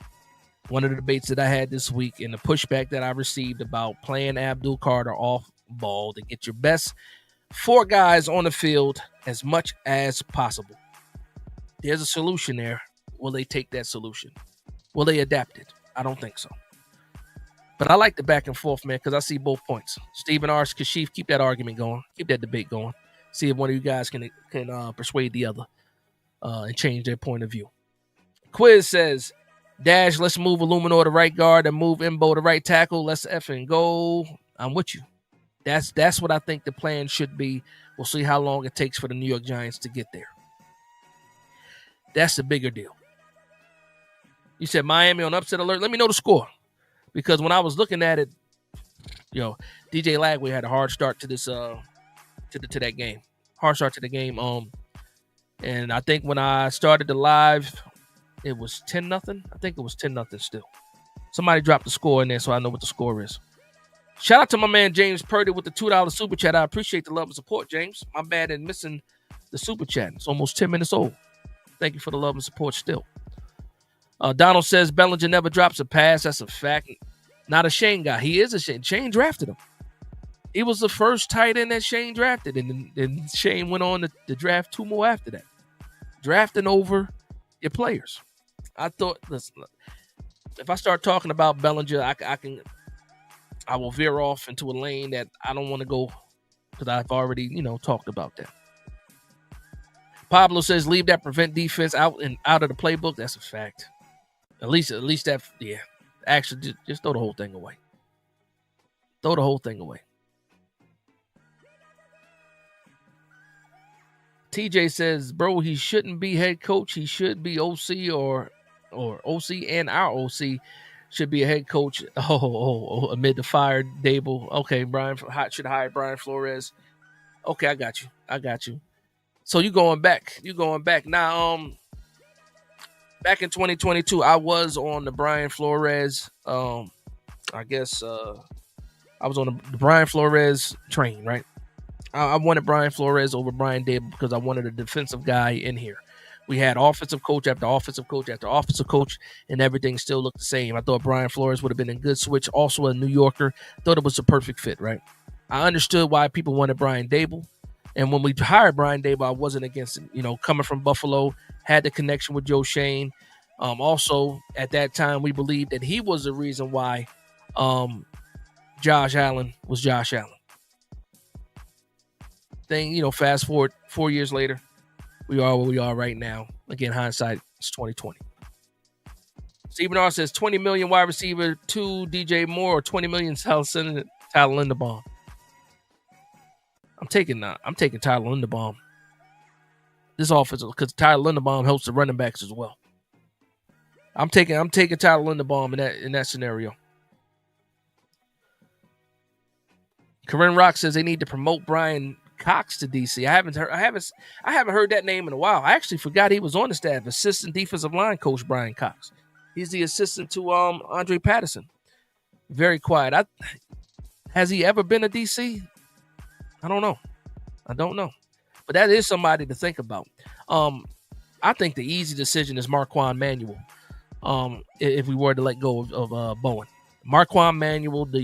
one of the debates that I had this week and the pushback that I received about playing Abdul Carter off ball to get your best 4 guys on the field as much as possible. There's a solution there. Will they take that solution? Will they adapt it? I don't think so. But I like the back and forth, man, because I see both points. Stephen R. Kashif, keep that argument going. Keep that debate going. See if one of you guys can persuade the other and change their point of view. Quiz says, Dash, let's move Illuminor to right guard and move Imbo to right tackle. Let's effing go. I'm with you. That's what I think the plan should be. We'll see how long it takes for the New York Giants to get there. That's the bigger deal. You said Miami on upset alert. Let me know the score. Because when I was looking at it, DJ Lagway had a hard start to this to that game. Hard start to the game. And I think when I started the live, it was 10-0. I think it was 10-0 still. Somebody dropped the score in there so I know what the score is. Shout out to my man James Purdy with the $2 super chat. I appreciate the love and support, James. My bad in missing the super chat. It's almost 10 minutes old. Thank you for the love and support still. Donald says Bellinger never drops a pass. That's a fact. Not a Shane guy. He is a Shane. Shane drafted him. He was the first tight end that Shane drafted, and Shane went on to draft 2 more after that. Drafting over your players. I thought, listen, if I start talking about Bellinger, I will veer off into a lane that I don't want to go because I've already, talked about that. Pablo says leave that prevent defense out of the playbook. That's a fact. At least that, yeah. Actually, just throw the whole thing away. Throw the whole thing away. TJ says, bro, he shouldn't be head coach. He should be OC or OC, and our OC should be a head coach. Amid the fire, Dable. Okay, Brian should hire Brian Flores. Okay, I got you. So you going back. Now, back in 2022, I was on the Brian Flores. I guess I was on the Brian Flores train, right? I wanted Brian Flores over Brian Dable because I wanted a defensive guy in here. We had offensive coach after offensive coach after offensive coach, and everything still looked the same. I thought Brian Flores would have been a good switch. Also a New Yorker. Thought it was a perfect fit, right? I understood why people wanted Brian Dable. And when we hired Brian Dable, I wasn't against it. Coming from Buffalo, had the connection with Joe Shane. Also, at that time, we believed that he was the reason why Josh Allen was Josh Allen. Fast forward 4 years later, we are where we are right now. Again, hindsight is 2020. Stephen R. says 20 million wide receiver, 2 DJ Moore, or 20 million Tyler Linderbaum. I'm taking Tyler Linderbaum. This offense, because Tyler Linderbaum helps the running backs as well. I'm taking Tyler Linderbaum in that scenario. Corinne Rock says they need to promote Brian Cox to DC. I haven't heard that name in a while. I actually forgot he was on the staff. Assistant defensive line coach Brian Cox. He's the assistant to Andre Patterson. Very quiet. Has he ever been a DC? I don't know. But that is somebody to think about. I think the easy decision is Marquand Manuel. If we were to let go of Bowen. Marquand Manuel, the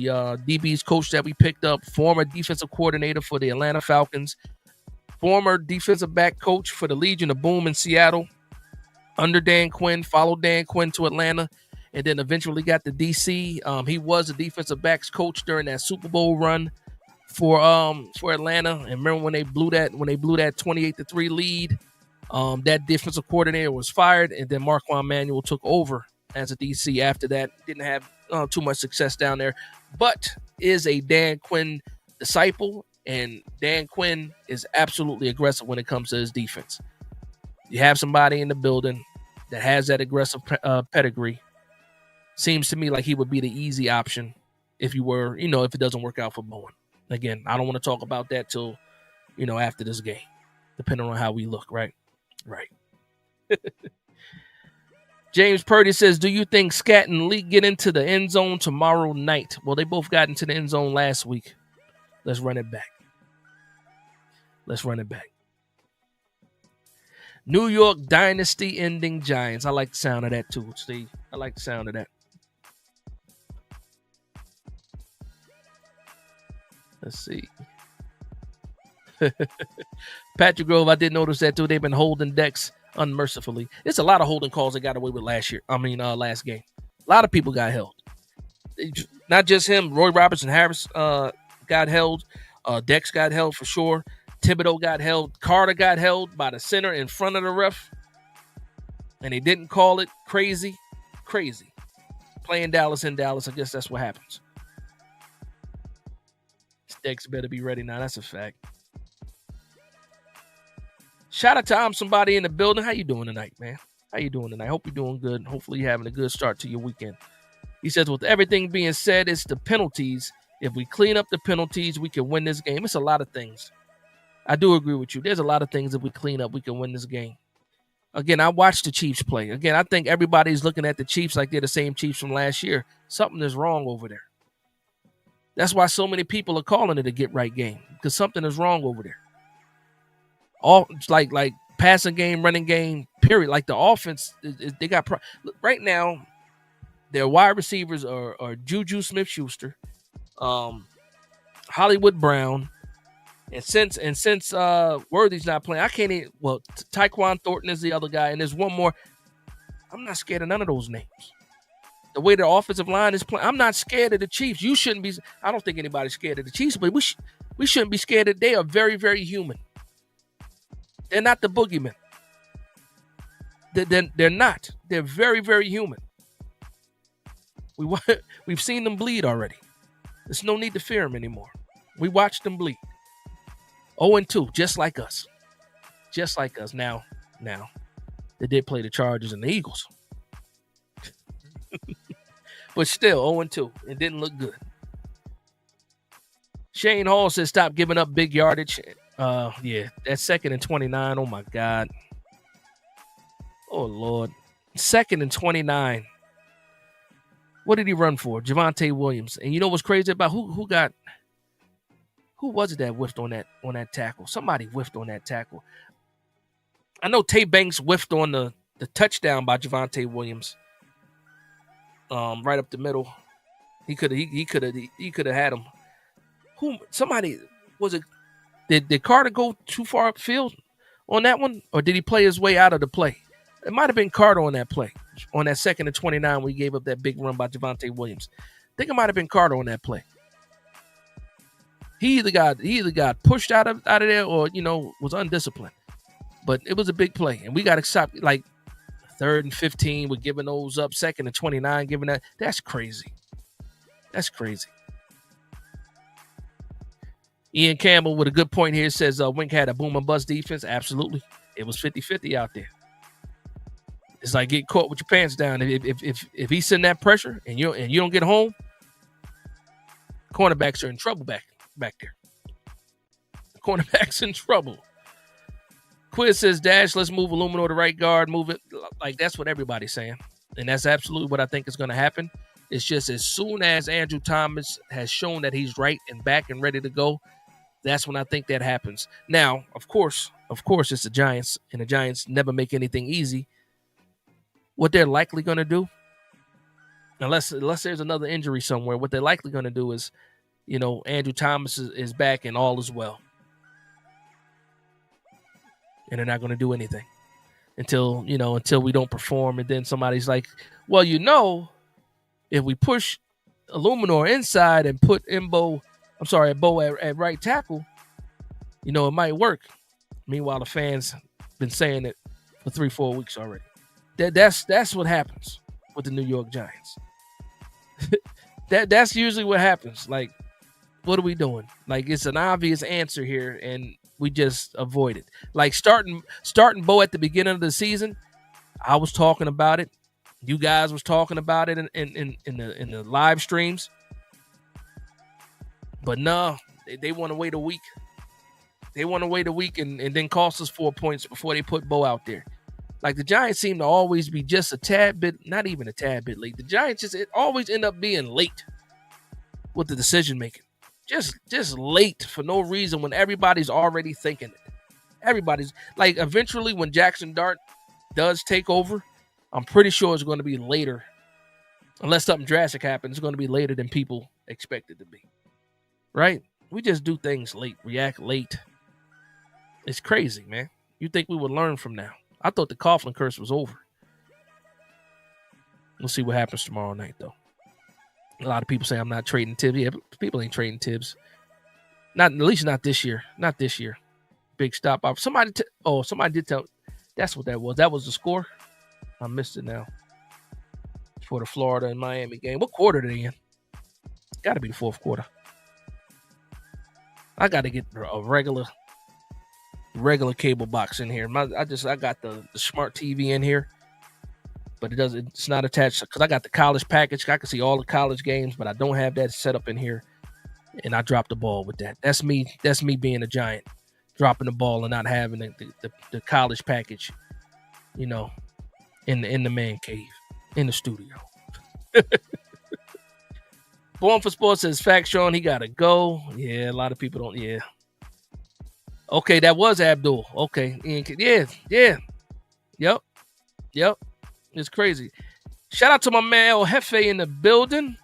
DB's coach that we picked up, former defensive coordinator for the Atlanta Falcons, former defensive back coach for the Legion of Boom in Seattle, under Dan Quinn, followed Dan Quinn to Atlanta, and then eventually got to DC. He was a defensive backs coach during that Super Bowl run for Atlanta. And remember when they blew that 28-3 lead, that defensive coordinator was fired, and then Marquand Manuel took over as a DC after that. Didn't have too much success down there, but is a Dan Quinn disciple, and Dan Quinn is absolutely aggressive when it comes to his defense. You have somebody in the building that has that aggressive pedigree. Seems to me like he would be the easy option if if it doesn't work out for Bowen. Again, I don't want to talk about that till, after this game, depending on how we look, right? Right. James Purdy says, do you think Scat and Lee get into the end zone tomorrow night? Well, they both got into the end zone last week. Let's run it back. New York dynasty ending Giants. I like the sound of that too, Steve. I like the sound of that. Let's see. Patrick Grove, I did notice that too. They've been holding decks unmercifully. It's a lot of holding calls they got away with last game. A lot of people got held. Not just him. Roy Robertson Harris got held. Dex got held for sure. Thibodeau got held. Carter got held by the center in front of the ref. And they didn't call it. Crazy. Playing Dallas in Dallas, I guess that's what happens. Dex better be ready now. That's a fact. Shout out to somebody in the building. How you doing tonight, man? Hope you're doing good. Hopefully you're having a good start to your weekend. He says, with everything being said, it's the penalties. If we clean up the penalties, we can win this game. It's a lot of things. I do agree with you. There's a lot of things if we clean up, we can win this game. Again, I watched the Chiefs play. Again, I think everybody's looking at the Chiefs like they're the same Chiefs from last year. Something is wrong over there. That's why so many people are calling it a get-right game, because something is wrong over there. All like passing game, running game, period. Like the offense, they got right now. Their wide receivers are Juju Smith-Schuster, Hollywood Brown, and since Worthy's not playing, I can't even. Well, Tyquan Thornton is the other guy, and there's one more. I'm not scared of none of those names. The way the offensive line is playing, I'm not scared of the Chiefs. You shouldn't be. I don't think anybody's scared of the Chiefs, but we shouldn't be scared that they are very, very human. They're not the boogeyman. They're not. They're very, very human. We've seen them bleed already. There's no need to fear them anymore. We watched them bleed. 0-2, just like us. Now, they did play the Chargers and the Eagles. But still, 0-2. It didn't look good. Shane Hall says, stop giving up big yardage. Yeah, that's 2nd and 29. Oh, my God. Oh, Lord. 2nd and 29. What did he run for? Javonte Williams. And you know what's crazy about who was it that whiffed on that tackle? Somebody whiffed on that tackle. I know Tay Banks whiffed on the touchdown by Javonte Williams. Right up the middle. He could have had him. Somebody was it? Did Carter go too far upfield on that one, or did he play his way out of the play? It might have been Carter on that play, on that 2nd and 29 when he gave up that big run by Javonte Williams. I think it might have been Carter on that play. He either got pushed out of there or was undisciplined. But it was a big play, and we got to stop. Like 3rd and 15, we're giving those up. 2nd and 29, giving that. That's crazy. Ian Campbell with a good point here says Wink had a boom and bust defense. Absolutely. It was 50-50 out there. It's like getting caught with your pants down. If he's sending that pressure and you don't get home, cornerbacks are in trouble back there. The cornerback's in trouble. Quiz says, Dash, let's move Illuminor to right guard. Move it. Like, that's what everybody's saying. And that's absolutely what I think is going to happen. It's just as soon as Andrew Thomas has shown that he's right and back and ready to go, that's when I think that happens. Now, of course, it's the Giants, and the Giants never make anything easy. What they're likely going to do, unless there's another injury somewhere, what they're likely going to do is, Andrew Thomas is back and all is well. And they're not going to do anything until we don't perform. And then somebody's like, well, if we push Illuminor inside and put Bo at right tackle, it might work. Meanwhile, the fans been saying it for 3-4 weeks already. That's what happens. with the New York Giants. That's usually what happens. Like, what are we doing? Like, it's an obvious answer here, and we just avoid it. Like starting Bo at the beginning of the season, I was talking about it. You guys was talking about it in the live streams. But no, they want to wait a week. They want to wait a week and then cost us 4 points before they put Bo out there. Like, the Giants seem to always be just a tad bit, not even a tad bit late. The Giants always end up being late with the decision making. Just late for no reason when everybody's already thinking it. Everybody's like, eventually when Jackson Dart does take over, I'm pretty sure it's going to be later. Unless something drastic happens, it's going to be later than people expect it to be. Right? We just do things late, react late. It's crazy, man. You think we would learn from now? I thought the Coughlin curse was over. We'll see what happens tomorrow night, though. A lot of people say I'm not trading Tibbs. Yeah, people ain't trading Tibbs. At least not this year. Not this year. Big stop off. Somebody did tell. That's what that was. That was the score. I missed it now. For the Florida and Miami game. What quarter are they in? Got to be the fourth quarter. I got to get a regular cable box in here. I got the smart TV in here, but it's not attached because I got the college package. I can see all the college games, but I don't have that set up in here, and I dropped the ball with that. That's me being a Giant, dropping the ball and not having the college package, in the man cave, in the studio. Born for Sports says, fact Sean, he got to go. Yeah, a lot of people don't. Yeah. Okay, that was Abdul. Okay. Yeah. Yep. It's crazy. Shout out to my man El Jefe in the building.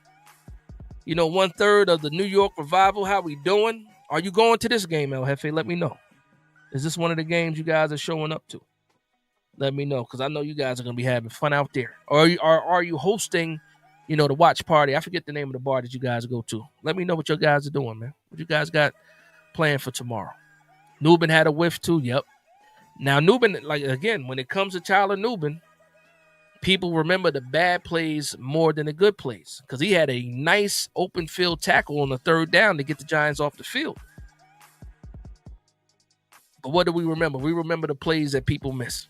1/3 of the New York Revival. How we doing? Are you going to this game, El Jefe? Let me know. Is this one of the games you guys are showing up to? Let me know, because I know you guys are going to be having fun out there. Or are you hosting, the watch party? I forget the name of the bar that you guys go to. Let me know what your guys are doing, man. What you guys got planned for tomorrow? Nubin had a whiff too. Yep. Now Nubin, like, again, when it comes to Tyler Nubin, people remember the bad plays more than the good plays because he had a nice open field tackle on the third down to get the Giants off the field. But what do we remember? We remember the plays that people miss.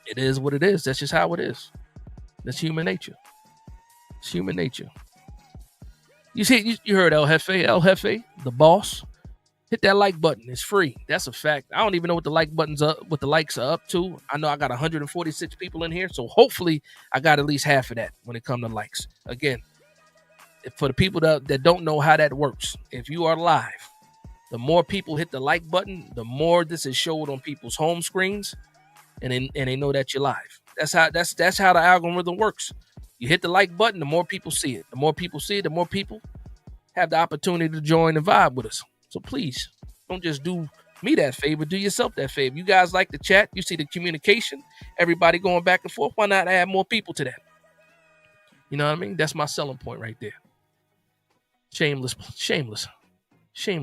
It is what it is. That's just how it is. That's human nature. It's human nature. You see, you heard El Jefe, the boss. Hit that like button. It's free. That's a fact. I don't even know what the likes are up to. I know I got 146 people in here, so hopefully I got at least half of that when it comes to likes. Again, for the people that don't know how that works, if you are live, the more people hit the like button, the more this is showed on people's home screens, and they know that you're live. That's how the algorithm works. You hit the like button, the more people see it. The more people see it, the more people have the opportunity to join and vibe with us. So please, don't just do me that favor. Do yourself that favor. You guys like the chat. You see the communication. Everybody going back and forth. Why not add more people to that? You know what I mean? That's my selling point right there. Shameless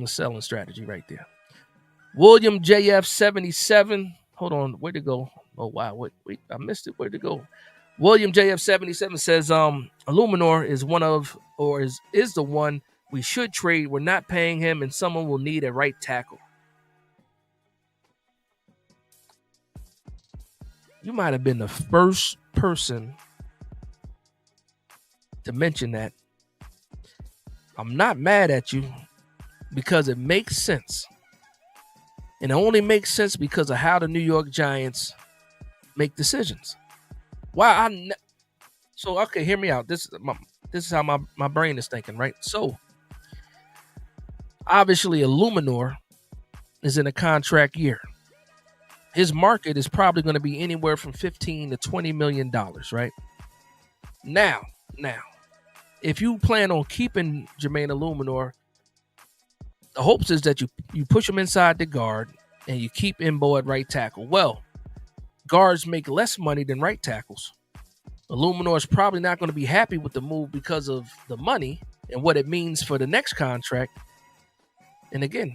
selling strategy right there. William JF 77. Hold on. Where'd it go? Oh, wow. Wait, I missed it. Where'd it go? William JF 77 says, Illuminor is the one we should trade. We're not paying him, and someone will need a right tackle. You might have been the first person to mention that. I'm not mad at you because it makes sense. And it only makes sense because of how the New York Giants make decisions. So, okay, hear me out. This is how my brain is thinking, right? So, obviously, Illuminor is in a contract year. His market is probably going to be anywhere from $15 to $20 million, right? Now, if you plan on keeping Jermaine Illuminor, the hopes is that you push him inside the guard and you keep Imbo at right tackle. Well, guards make less money than right tackles. Illuminor is probably not going to be happy with the move because of the money and what it means for the next contract. And again,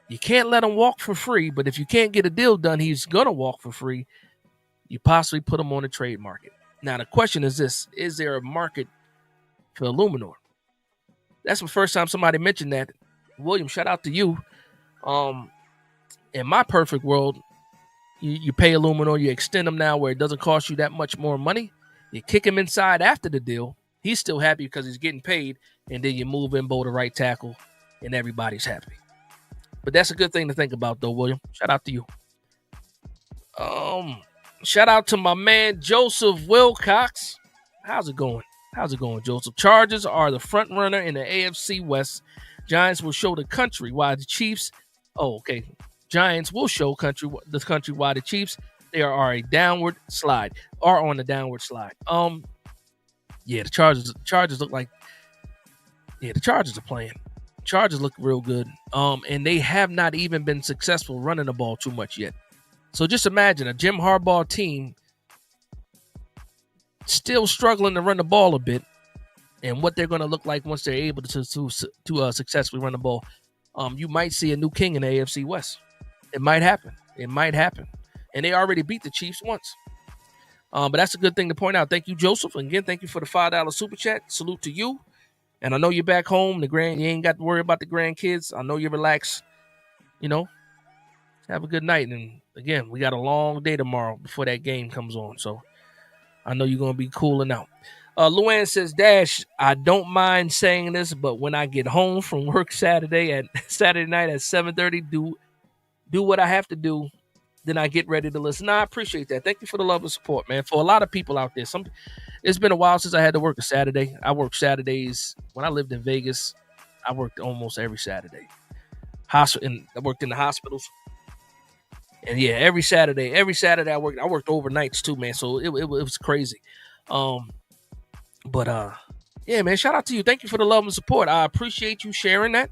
you can't let him walk for free, but if you can't get a deal done, he's going to walk for free. You possibly put him on the trade market. Now the question is this: is there a market for Illuminor? That's the first time somebody mentioned that. William, shout out to you. In my perfect world, you pay Illuminor, you extend him now where it doesn't cost you that much more money. You kick him inside after the deal. He's still happy because he's getting paid, and then you move in Bo to right tackle, and everybody's happy. But that's a good thing to think about, though, William. Shout out to you. Shout out to my man Joseph Wilcox. How's it going? How's it going, Joseph? Chargers are the front runner in the AFC West. Giants will show the country why the Chiefs. Oh, okay. Giants will show the country why the Chiefs they are a downward slide. Are on the downward slide. Yeah, the Chargers look like. Yeah, the Chargers are playing. Chargers look real good. And they have not even been successful running the ball too much yet. So just imagine a Jim Harbaugh team still struggling to run the ball a bit, and what they're going to look like once they're able to successfully run the ball. You might see a new king in the AFC West. It might happen. It might happen. And they already beat the Chiefs once. But that's a good thing to point out. Thank you, Joseph. And again, thank you for the $5 super chat. Salute to you. And I know you're back home. You ain't got to worry about the grandkids. I know you're relaxed. Have a good night. And again, we got a long day tomorrow before that game comes on. So I know you're going to be cooling out. Luann says, Dash, I don't mind saying this, but when I get home from work Saturday night at 7:30, do what I have to do. Then I get ready to listen. I appreciate that. Thank you for the love and support, man. For a lot of people out there, it's been a while since I had to work a Saturday. I worked Saturdays when I lived in Vegas. I worked almost every Saturday. I worked in the hospitals. And yeah, every Saturday I worked. I worked overnights too, man. So it was crazy. Yeah, man. Shout out to you. Thank you for the love and support. I appreciate you sharing that.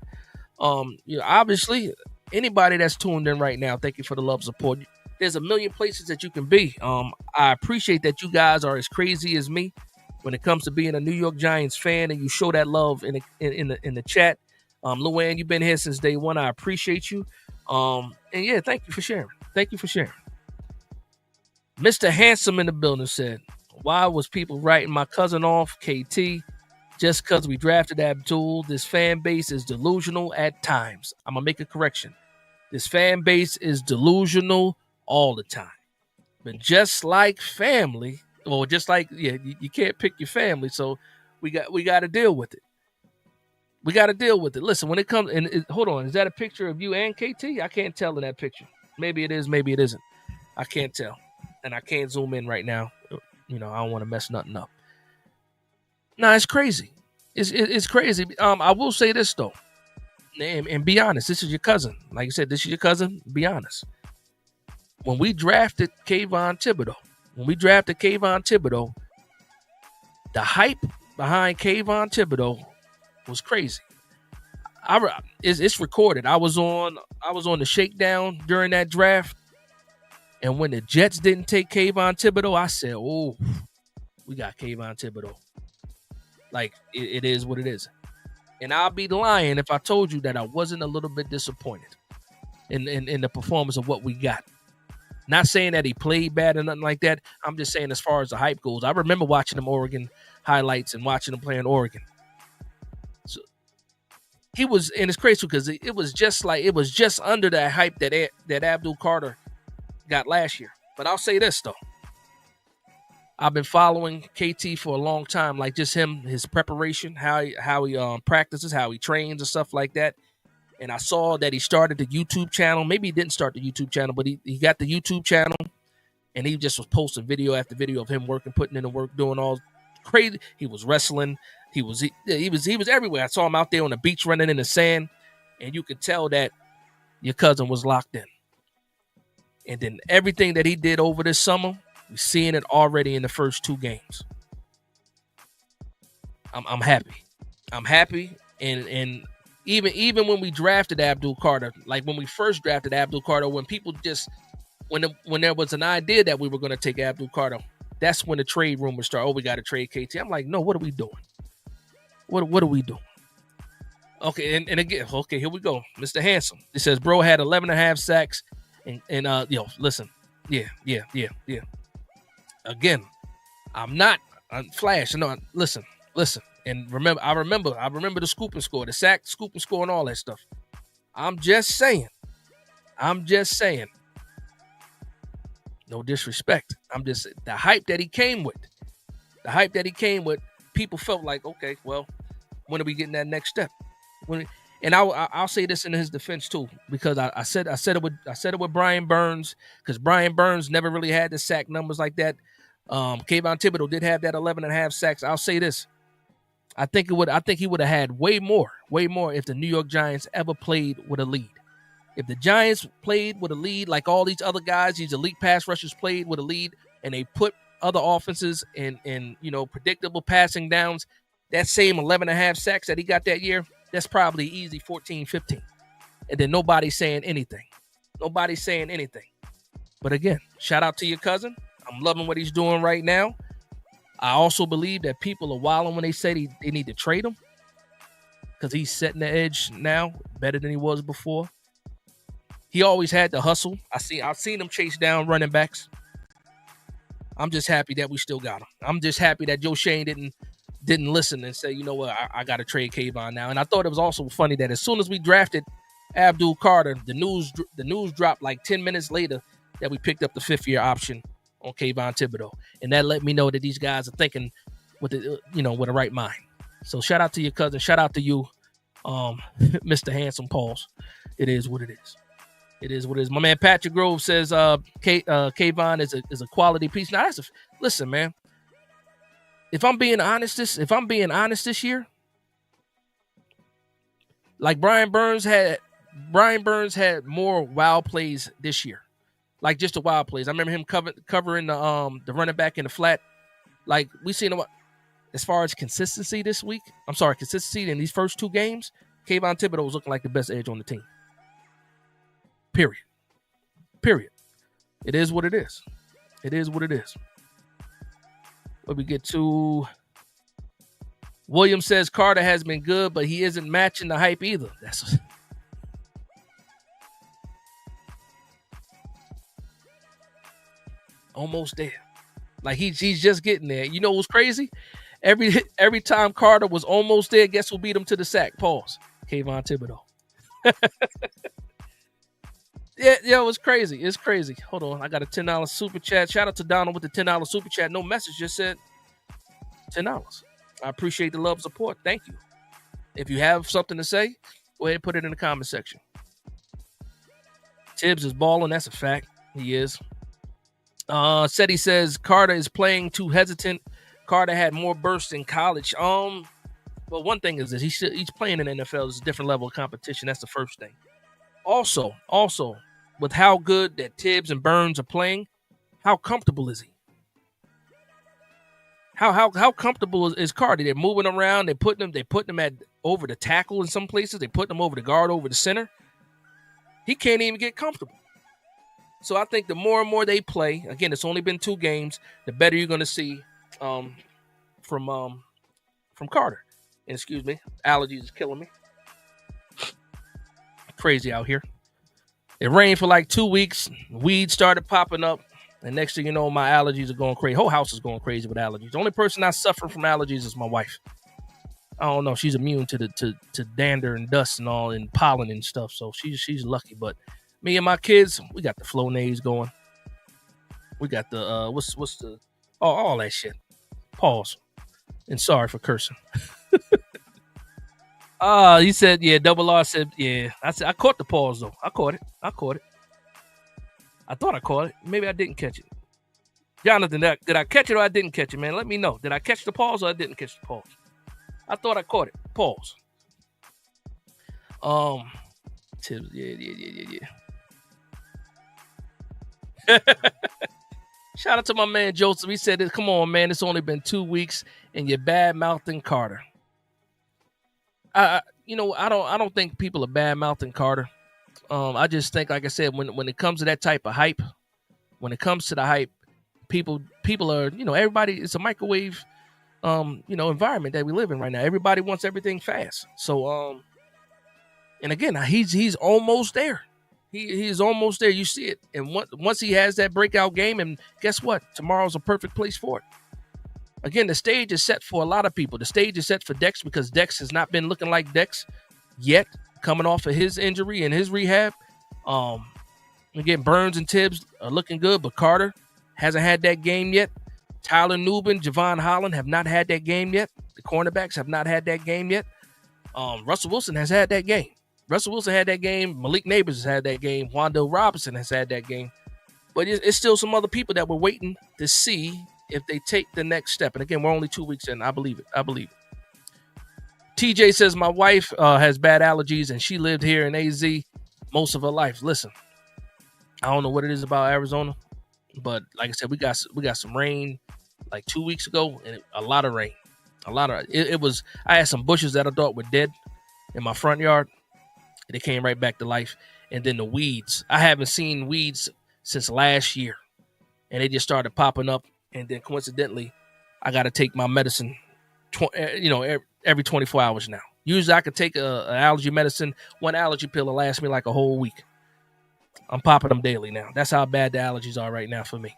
Obviously, anybody that's tuned in right now, thank you for the love and support. There's a million places that you can be. I appreciate that you guys are as crazy as me when it comes to being a New York Giants fan, and you show that love in the chat. Luann, you've been here since day one. I appreciate you. And yeah, thank you for sharing. Thank you for sharing. Mr. Handsome in the building said, why was people writing my cousin off, KT, just because we drafted Abdul? This fan base is delusional at times. I'm going to make a correction. This fan base is delusional all the time. But just like family, or just like, you can't pick your family, so we got to deal with it. We got to deal with it. Listen, when it comes, hold on, is that a picture of you and KT? I can't tell in that picture. Maybe it is, maybe it isn't. I can't tell. And I can't zoom in right now. I don't want to mess nothing up. No, it's crazy. It's crazy. I will say this, though. And be honest, this is your cousin. Like I said, this is your cousin. Be honest. When we drafted Kayvon Thibodeau, the hype behind Kayvon Thibodeau was crazy. It's recorded. I was on the shakedown during that draft, and when the Jets didn't take Kayvon Thibodeau, I said, "Oh, we got Kayvon Thibodeau." Like it is what it is, and I'll be lying if I told you that I wasn't a little bit disappointed in the performance of what we got. Not saying that he played bad or nothing like that. I'm just saying as far as the hype goes. I remember watching them Oregon highlights and watching him play in Oregon. So he was, and it's crazy because it was just under that hype that Abdul Carter got last year. But I'll say this though. I've been following KT for a long time, like just his preparation, how he practices, how he trains and stuff like that. And I saw that he started the YouTube channel. Maybe he didn't start the YouTube channel, but he got the YouTube channel, and he just was posting video after video of him working, putting in the work, doing all crazy. He was wrestling. He was everywhere. I saw him out there on the beach running in the sand, and you could tell that your cousin was locked in. And then everything that he did over this summer, we're seeing it already in the first 2 games. I'm happy. I'm happy, and even when we drafted Abdul Carter, like when we first drafted Abdul Carter, when people when there was an idea that we were going to take Abdul Carter, that's when the trade rumors start. Oh, we got to trade KT. I'm like, no, what are we doing? What are we doing? Okay, and again, okay, here we go. Mr. Handsome. It says, bro had 11.5 sacks, and listen, yeah. Again, I'm not Flash. No, listen. And I remember the scoop and score, the sack, scoop and score, and all that stuff. I'm just saying. No disrespect. I'm just the hype that he came with. People felt like, okay, well, when are we getting that next step? And I'll say this in his defense too, because I said it with Brian Burns, because Brian Burns never really had the sack numbers like that. Kayvon Thibodeau did have that 11.5 sacks. I'll say this. I think he would have had way more if the New York Giants ever played with a lead. If the Giants played with a lead like all these other guys, these elite pass rushers played with a lead, and they put other offenses in predictable passing downs, that same 11.5 sacks that he got that year, that's probably easy 14, 15. And then nobody's saying anything. But again, shout out to your cousin. I'm loving what he's doing right now. I also believe that people are wilding when they say they need to trade him, because he's setting the edge now better than he was before. He always had the hustle. I've seen him chase down running backs. I'm just happy that we still got him. I'm just happy that Joe Shane didn't listen and say, you know what, I got to trade Kayvon now. And I thought it was also funny that as soon as we drafted Abdul Carter, the news dropped like 10 minutes later that we picked up the 5th-year option on Kayvon Thibodeau, and that let me know that these guys are thinking with the right mind. So shout out to your cousin, shout out to you, Mr. Handsome Pauls. It is what it is. My man Patrick Grove says Kayvon is a quality piece. Now listen, man. If I'm being honest this year, like Brian Burns had more wild plays this year. Like just the wild plays. I remember him covering the running back in the flat. Like we seen him as far as consistency in these first 2 games. Kayvon Thibodeau was looking like the best edge on the team. Period. It is what it is. What we get to. William says Carter has been good, but he isn't matching the hype either. That's almost there. Like he's just getting there. You know what's crazy? Every time Carter was almost there, guess who beat him to the sack? Pause. Kayvon Thibodeau. Yeah, it was crazy. It's crazy. Hold on. I got a $10 super chat. Shout out to Donald with the $10 super chat. No message, just said $10. I appreciate the love and support. Thank you. If you have something to say, go ahead and put it in the comment section. Tibbs is balling. That's a fact. He is. Seti says Carter is playing too hesitant. Carter had more bursts in college. Well, one thing is that he's playing in the NFL. It's a different level of competition. That's the first thing. Also, with how good that Tibbs and Burns are playing, how comfortable is he? How comfortable is Carter? They're moving around. They're putting him at over the tackle in some places. They put him over the guard, over the center. He can't even get comfortable. So I think the more and more they play, again, it's only been 2 games, the better you're going to see from Carter. And excuse me, allergies is killing me. Crazy out here. It rained for like 2 weeks. Weeds started popping up. And next thing you know, my allergies are going crazy. Whole house is going crazy with allergies. The only person not suffering from allergies is my wife. I don't know. She's immune to dander and dust and all and pollen and stuff. So she's lucky. But me and my kids, we got the Flonase going. We got the what's the all that shit. Pause. And sorry for cursing. He said, yeah, Double R said, yeah. I caught the pause though. I caught it. I thought I caught it. Maybe I didn't catch it. Jonathan, did I catch it or I didn't catch it, man? Let me know. Did I catch the pause or I didn't catch the pause? I thought I caught it. Pause. Tips. Yeah. Shout out to my man Joseph. He said, come on, man. It's only been 2 weeks and you're bad-mouthing Carter. I don't think people are bad-mouthing Carter. I just think, like I said, when it comes to that type of hype, people are, everybody, it's a microwave, environment that we live in right now. Everybody wants everything fast. So, and again, he's almost there. He is almost there. You see it. And once he has that breakout game, and guess what? Tomorrow's a perfect place for it. Again, the stage is set for a lot of people. The stage is set for Dex because Dex has not been looking like Dex yet, coming off of his injury and his rehab. Again, Burns and Tibbs are looking good, but Carter hasn't had that game yet. Tyler Nubin, Javon Holland have not had that game yet. The cornerbacks have not had that game yet. Russell Wilson has had that game. Russell Wilson had that game. Malik Neighbors has had that game. Wandale Robinson has had that game. But it's still some other people that we're waiting to see if they take the next step. And again, we're only 2 weeks in. I believe it. TJ says, my wife has bad allergies and she lived here in AZ most of her life. Listen, I don't know what it is about Arizona, but like I said, we got some rain like 2 weeks ago, and a lot of rain. It was. I had some bushes that I thought were dead in my front yard, and they came right back to life. And then the weeds. I haven't seen weeds since last year, and they just started popping up. And then coincidentally, I got to take my medicine, every 24 hours now. Usually I could take an allergy medicine. One allergy pill will last me like a whole week. I'm popping them daily now. That's how bad the allergies are right now for me.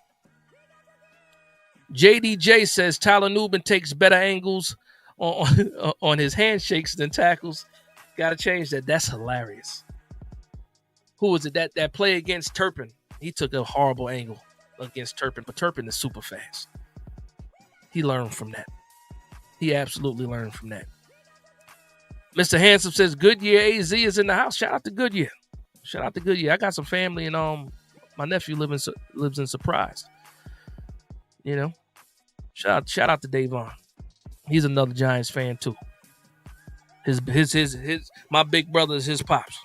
JDJ says Tyler Nubin takes better angles on his handshakes than tackles. Got to change that. That's hilarious. Who was it? That play against Turpin. He took a horrible angle against Turpin, but Turpin is super fast. He learned from that. He absolutely learned from that. Mr. Handsome says Goodyear AZ is in the house. Shout out to Goodyear. I got some family, and my nephew lives in Surprise. Shout out to Davon. He's another Giants fan too. His my big brother is his pops,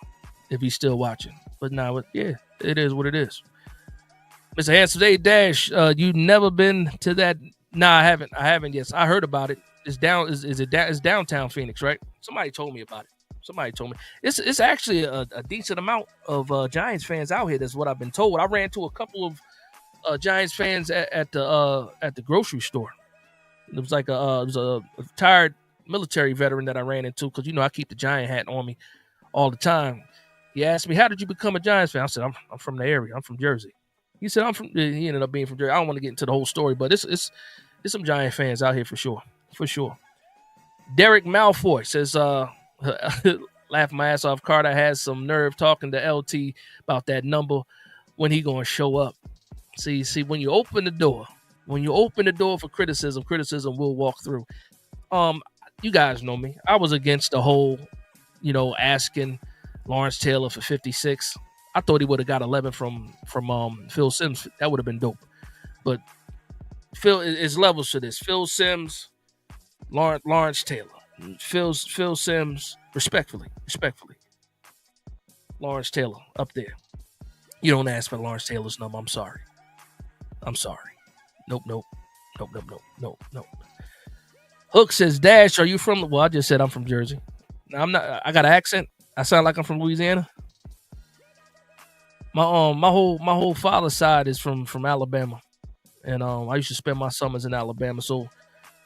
if he's still watching. But now, yeah, it is what it is. Mr. Handsome, hey Dash, you never been to that? Nah, I haven't. Yes, I heard about it. It's downtown Phoenix, right? Somebody told me about it. It's actually a decent amount of Giants fans out here. That's what I've been told. I ran to a couple of Giants fans at the grocery store. It was like a retired military veteran that I ran into because I keep the Giant hat on me all the time. He asked me, "How did you become a Giants fan?" I said, "I'm from the area. I'm from Jersey." He said, He ended up being from Jersey. I don't want to get into the whole story, but it's some Giant fans out here for sure. Derek Malfoy says, laugh my ass off. Carter has some nerve talking to LT about that number when he gonna show up. See, when you open the door for criticism will walk through. You guys know me. I was against the whole, asking Lawrence Taylor for 56. I thought he would have got 11 from Phil Simms. That would have been dope. But Phil is levels to this. Phil Simms, Lawrence Taylor. Phil Simms, respectfully. Lawrence Taylor up there. You don't ask for Lawrence Taylor's number. I'm sorry. Nope. Hook says, Dash, are you from? Well, I just said I'm from Jersey. Now, I'm not. I got an accent. I sound like I'm from Louisiana. My whole father's side is from Alabama, and I used to spend my summers in Alabama. So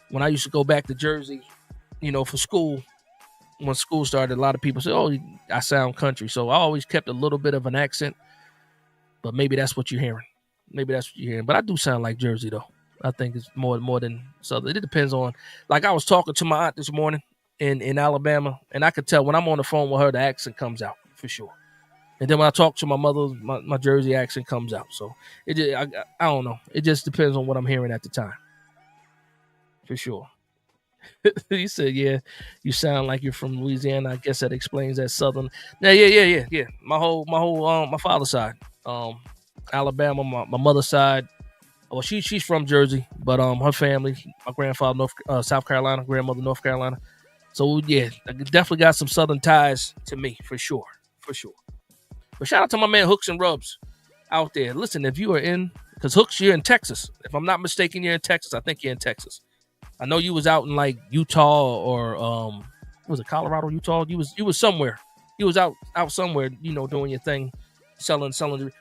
when I used to go back to Jersey, for school, when school started, a lot of people said, "Oh, I sound country." So I always kept a little bit of an accent, but maybe that's what you're hearing. But I do sound like Jersey, though. I think it's more than Southern. It depends on. Like I was talking to my aunt this morning in Alabama, and I could tell when I'm on the phone with her, the accent comes out for sure. And then when I talk to my mother, my Jersey accent comes out. So I don't know. It just depends on what I'm hearing at the time. For sure. He said, "Yeah, you sound like you're from Louisiana." I guess that explains that Southern. Yeah. My father's side, Alabama. My mother's side. Well, she's from Jersey, but her family, my grandfather South Carolina, grandmother North Carolina. So yeah, I definitely got some Southern ties to me for sure. But shout out to my man Hooks and Rubs out there. Listen, if you are because Hooks, you're in Texas. If I'm not mistaken, you're in Texas. I think you're in Texas. I know you was out in like Utah or was it Colorado, Utah? You was somewhere. You was out somewhere, doing your thing, selling.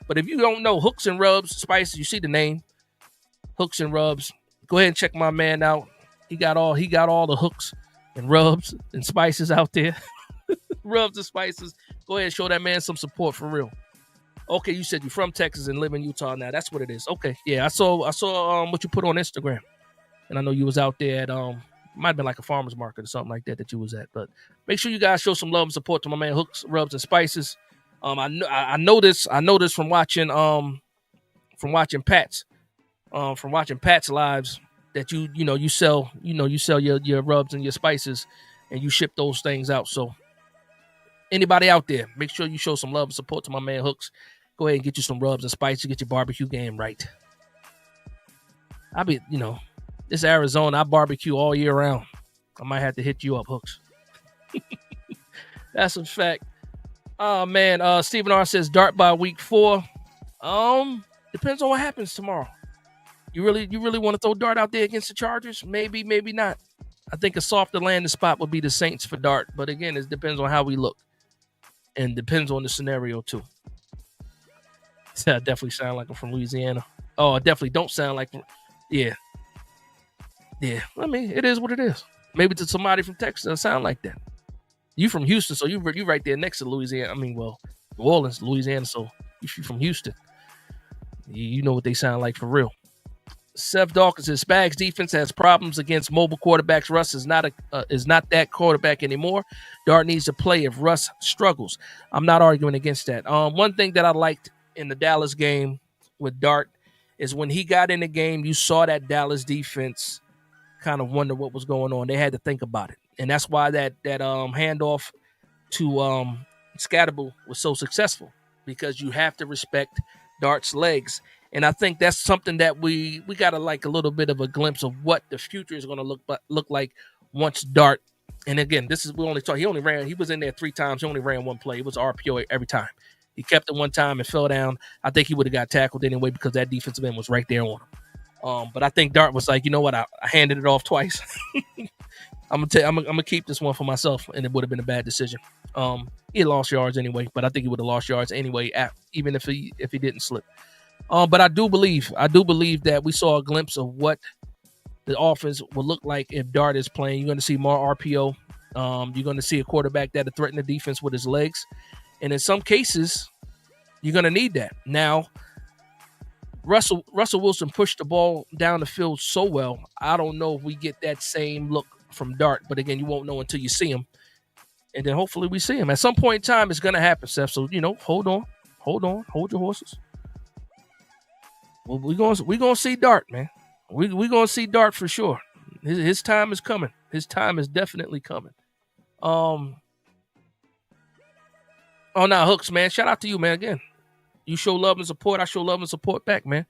But if you don't know Hooks and Rubs Spices, you see the name Hooks and Rubs. Go ahead and check my man out. He got all the hooks and rubs and spices out there. Rubs and spices. Go ahead and show that man some support for real. Okay, you said you're from Texas and live in Utah now. That's what it is. Okay, yeah, I saw what you put on Instagram. And I know you was out there at might have been like a farmer's market or something like that you was at. But make sure you guys show some love and support to my man Hooks, Rubs, and Spices. I know this from watching Pat's lives that you sell your rubs and your spices and you ship those things out. So anybody out there, make sure you show some love and support to my man Hooks. Go ahead and get you some rubs and spices, get your barbecue game right. This Arizona, I barbecue all year round. I might have to hit you up, Hooks. That's a fact. Oh man, Stephen R says Dart by week 4. Depends on what happens tomorrow. You really want to throw Dart out there against the Chargers? Maybe, maybe not. I think a softer landing spot would be the Saints for Dart, but again, it depends on how we look, and depends on the scenario too. I definitely sound like I'm from Louisiana. Oh, I definitely don't sound like. Yeah. I mean, it is what it is. Maybe to somebody from Texas, it sound like that. You from Houston, so you right there next to Louisiana. I mean, well, New Orleans, Louisiana. So you from Houston, you know what they sound like for real. Seth Dawkins says Spags defense has problems against mobile quarterbacks. Russ is not that quarterback anymore. Dart needs to play if Russ struggles. I'm not arguing against that. One thing that I liked in the Dallas game with Dart is when he got in the game, you saw that Dallas defense kind of wonder what was going on. They had to think about it, and that's why that handoff to Scatterable was so successful, because you have to respect Dart's legs. And I think that's something that we got to like a little bit of a glimpse of what the future is going to look like once Dart. And again, he was in there 3 times. He only ran one play. It was RPO every time. He kept it one time and fell down. I think he would have got tackled anyway because that defensive end was right there on him. But I think Dart was like, you know what? I handed it off twice. I'm gonna keep this one for myself, and it would have been a bad decision. He lost yards anyway, but I think he would have lost yards anyway, even if he didn't slip. But I do believe that we saw a glimpse of what the offense will look like if Dart is playing. You're going to see more RPO. You're going to see a quarterback that'll threaten the defense with his legs, and in some cases, you're going to need that. Now, Russell Wilson pushed the ball down the field so well. I don't know if we get that same look from Dart, but again, you won't know until you see him, and then hopefully we see him at some point in time. It's going to happen, Seth. So hold on, hold your horses. Well, we're gonna see Dart, man. We're gonna see Dart for sure. His time is coming. His time is definitely coming. Oh, now Hooks, man. Shout out to you, man. Again, you show love and support. I show love and support back, man.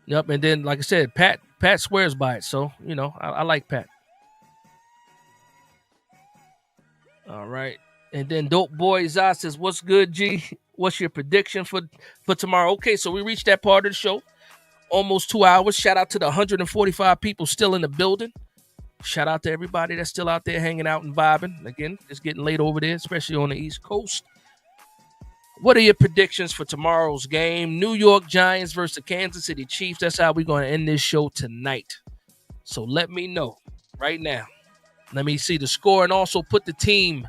Yep. And then, like I said, Pat swears by it. So I like Pat. All right. And then Dope Boy Zah says, "What's good, G? What's your prediction for tomorrow?" Okay, so we reached that part of the show. Almost 2 hours. Shout out to the 145 people still in the building. Shout out to everybody that's still out there hanging out and vibing. Again, it's getting late over there, especially on the East Coast. What are your predictions for tomorrow's game? New York Giants versus the Kansas City Chiefs. That's how we're going to end this show tonight. So let me know right now. Let me see the score, and also put the team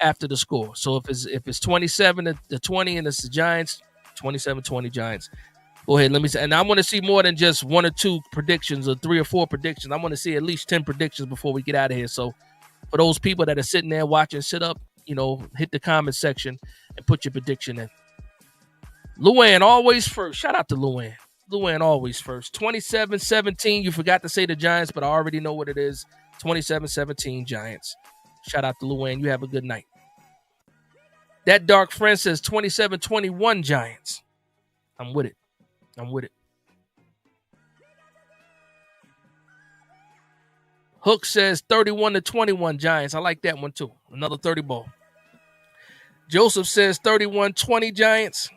after the score. So if it's 27-20 and it's the Giants, 27-20 Giants. Go ahead, let me say. And I want to see more than just 1 or 2 predictions or 3 or 4 predictions. I want to see at least 10 predictions before we get out of here. So for those people that are sitting there watching, sit up, hit the comment section and put your prediction in. Luann, always first. Shout out to Luann. Luann, always first. 27-17. You forgot to say the Giants, but I already know what it is. 27-17 Giants. Shout out to Luann. You have a good night. That Dark Friend says 27-21 Giants. I'm with it. Hook says 31-21 Giants. I like that one too. Another 30 ball. Joseph says 31-20 Giants.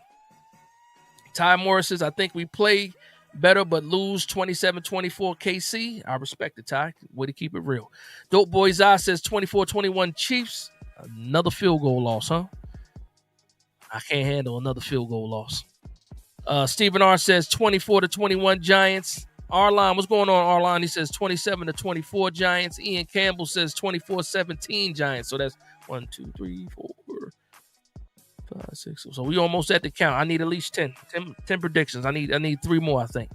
Ty Morris says, I think we play better but lose 27-24 KC. I respect it, Ty. Way to keep it real. Dope Boy Zah says 24-21 Chiefs. Another field goal loss, huh? I can't handle another field goal loss. Stephen R says 24-21 Giants. Arlon, what's going on, Arlon? He says 27-24 Giants. Ian Campbell says 24-17 Giants. So that's 1, 2, 3, 4, 5, 6. So we almost at the count. I need at least 10 predictions. I need 3 more, I think.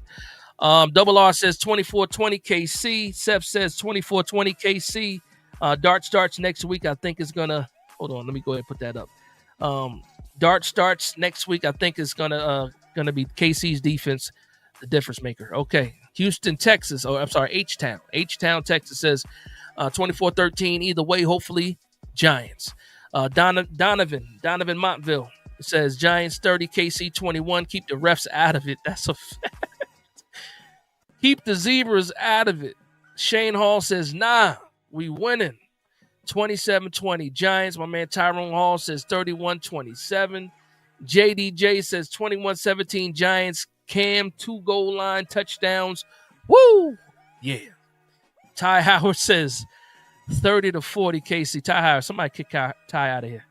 Double R says 24-20 KC. Seth says 24-20 KC. Dart starts next week. I think it's gonna. Hold on, let me go ahead and put that up. Dart starts next week. I think it's gonna be KC's defense, the difference maker. Okay, Houston, Texas. Oh, I'm sorry, H-Town. H-Town, Texas says 24-13. Either way, hopefully Giants. Donovan Montville says Giants 30, KC 21. Keep the refs out of it. That's a fact. Keep the zebras out of it. Shane Hall says, nah, we winning. 27-20 Giants. My man Tyrone Hall says 31-27. JDJ says 21-17 Giants. Cam, 2 goal line touchdowns. Woo! Yeah. Ty Howard says 30-40 KC. Ty Howard, somebody kick Ty out of here.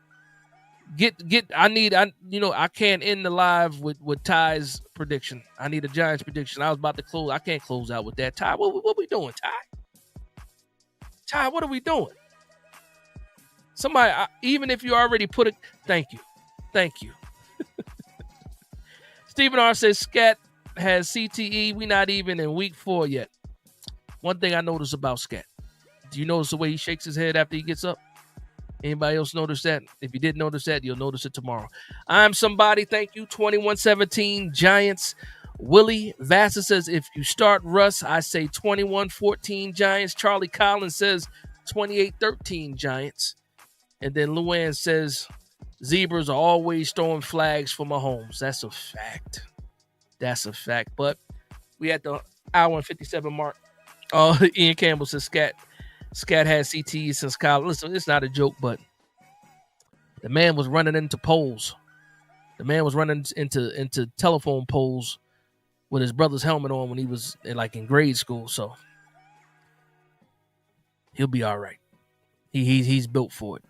I can't end the live with Ty's prediction. I need a Giants prediction. I was about to close. I can't close out with that. Ty, what we doing, Ty? Ty, what are we doing? Somebody, even if you already put it, thank you. Stephen R says Scat has CTE. We not even in week 4 yet. One thing I noticed about Scat. Do you notice the way he shakes his head after he gets up? Anybody else notice that? If you didn't notice that, you'll notice it tomorrow. I'm somebody. Thank you. 21-17 Giants. Willie Vassa says, if you start Russ, I say 21-14 Giants. Charlie Collins says 28-13 Giants. And then Luann says, zebras are always throwing flags for Mahomes. That's a fact. But we at the hour and 57 mark. Ian Campbell says, Scat has CTE since college. Listen, it's not a joke, but the man was running into poles. The man was running into telephone poles with his brother's helmet on when he was in grade school. So he'll be all right. He's built for it.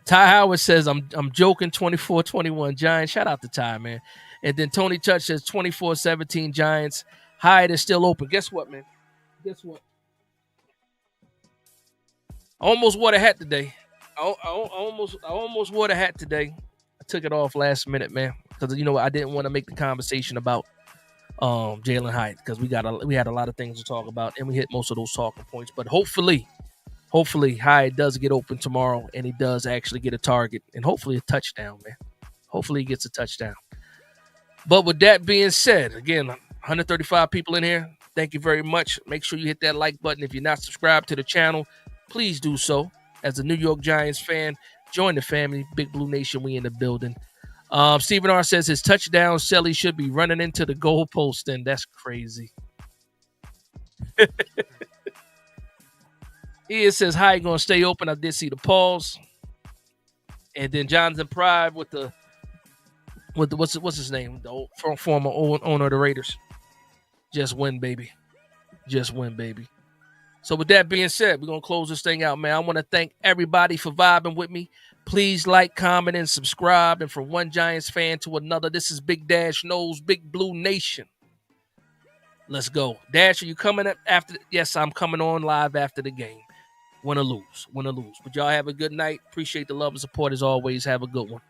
Ty Howard says, I'm joking, 24-21 Giants. Shout out to Ty, man. And then Tony Touch says 24-17 Giants. Hyatt is still open. Guess what, man? Guess what? I almost wore the hat today. I almost wore the hat today. I took it off last minute, man, because I didn't want to make the conversation about Jalen Hyatt because we had a lot of things to talk about and we hit most of those talking points. But hopefully Hyatt does get open tomorrow and he does actually get a target and hopefully a touchdown, man. Hopefully he gets a touchdown. But with that being said, again, 135 people in here. Thank you very much. Make sure you hit that like button. If you're not subscribed to the channel, please do so. As a New York Giants fan, join the family. Big Blue Nation, we in the building. Stephen R. says his touchdown, Selly should be running into the goalpost, and that's crazy. Ian says, how you going to stay open? I did see the pause. And then Jonathan Pride with the what's his name? The former owner of the Raiders. Just win, baby. Just win, baby. So with that being said, we're going to close this thing out, man. I want to thank everybody for vibing with me. Please like, comment, and subscribe. And from one Giants fan to another, this is Big Dash Knows, Big Blue Nation. Let's go. Dash, are you coming up after? Yes, I'm coming on live after the game. Win or lose. But y'all have a good night. Appreciate the love and support as always. Have a good one.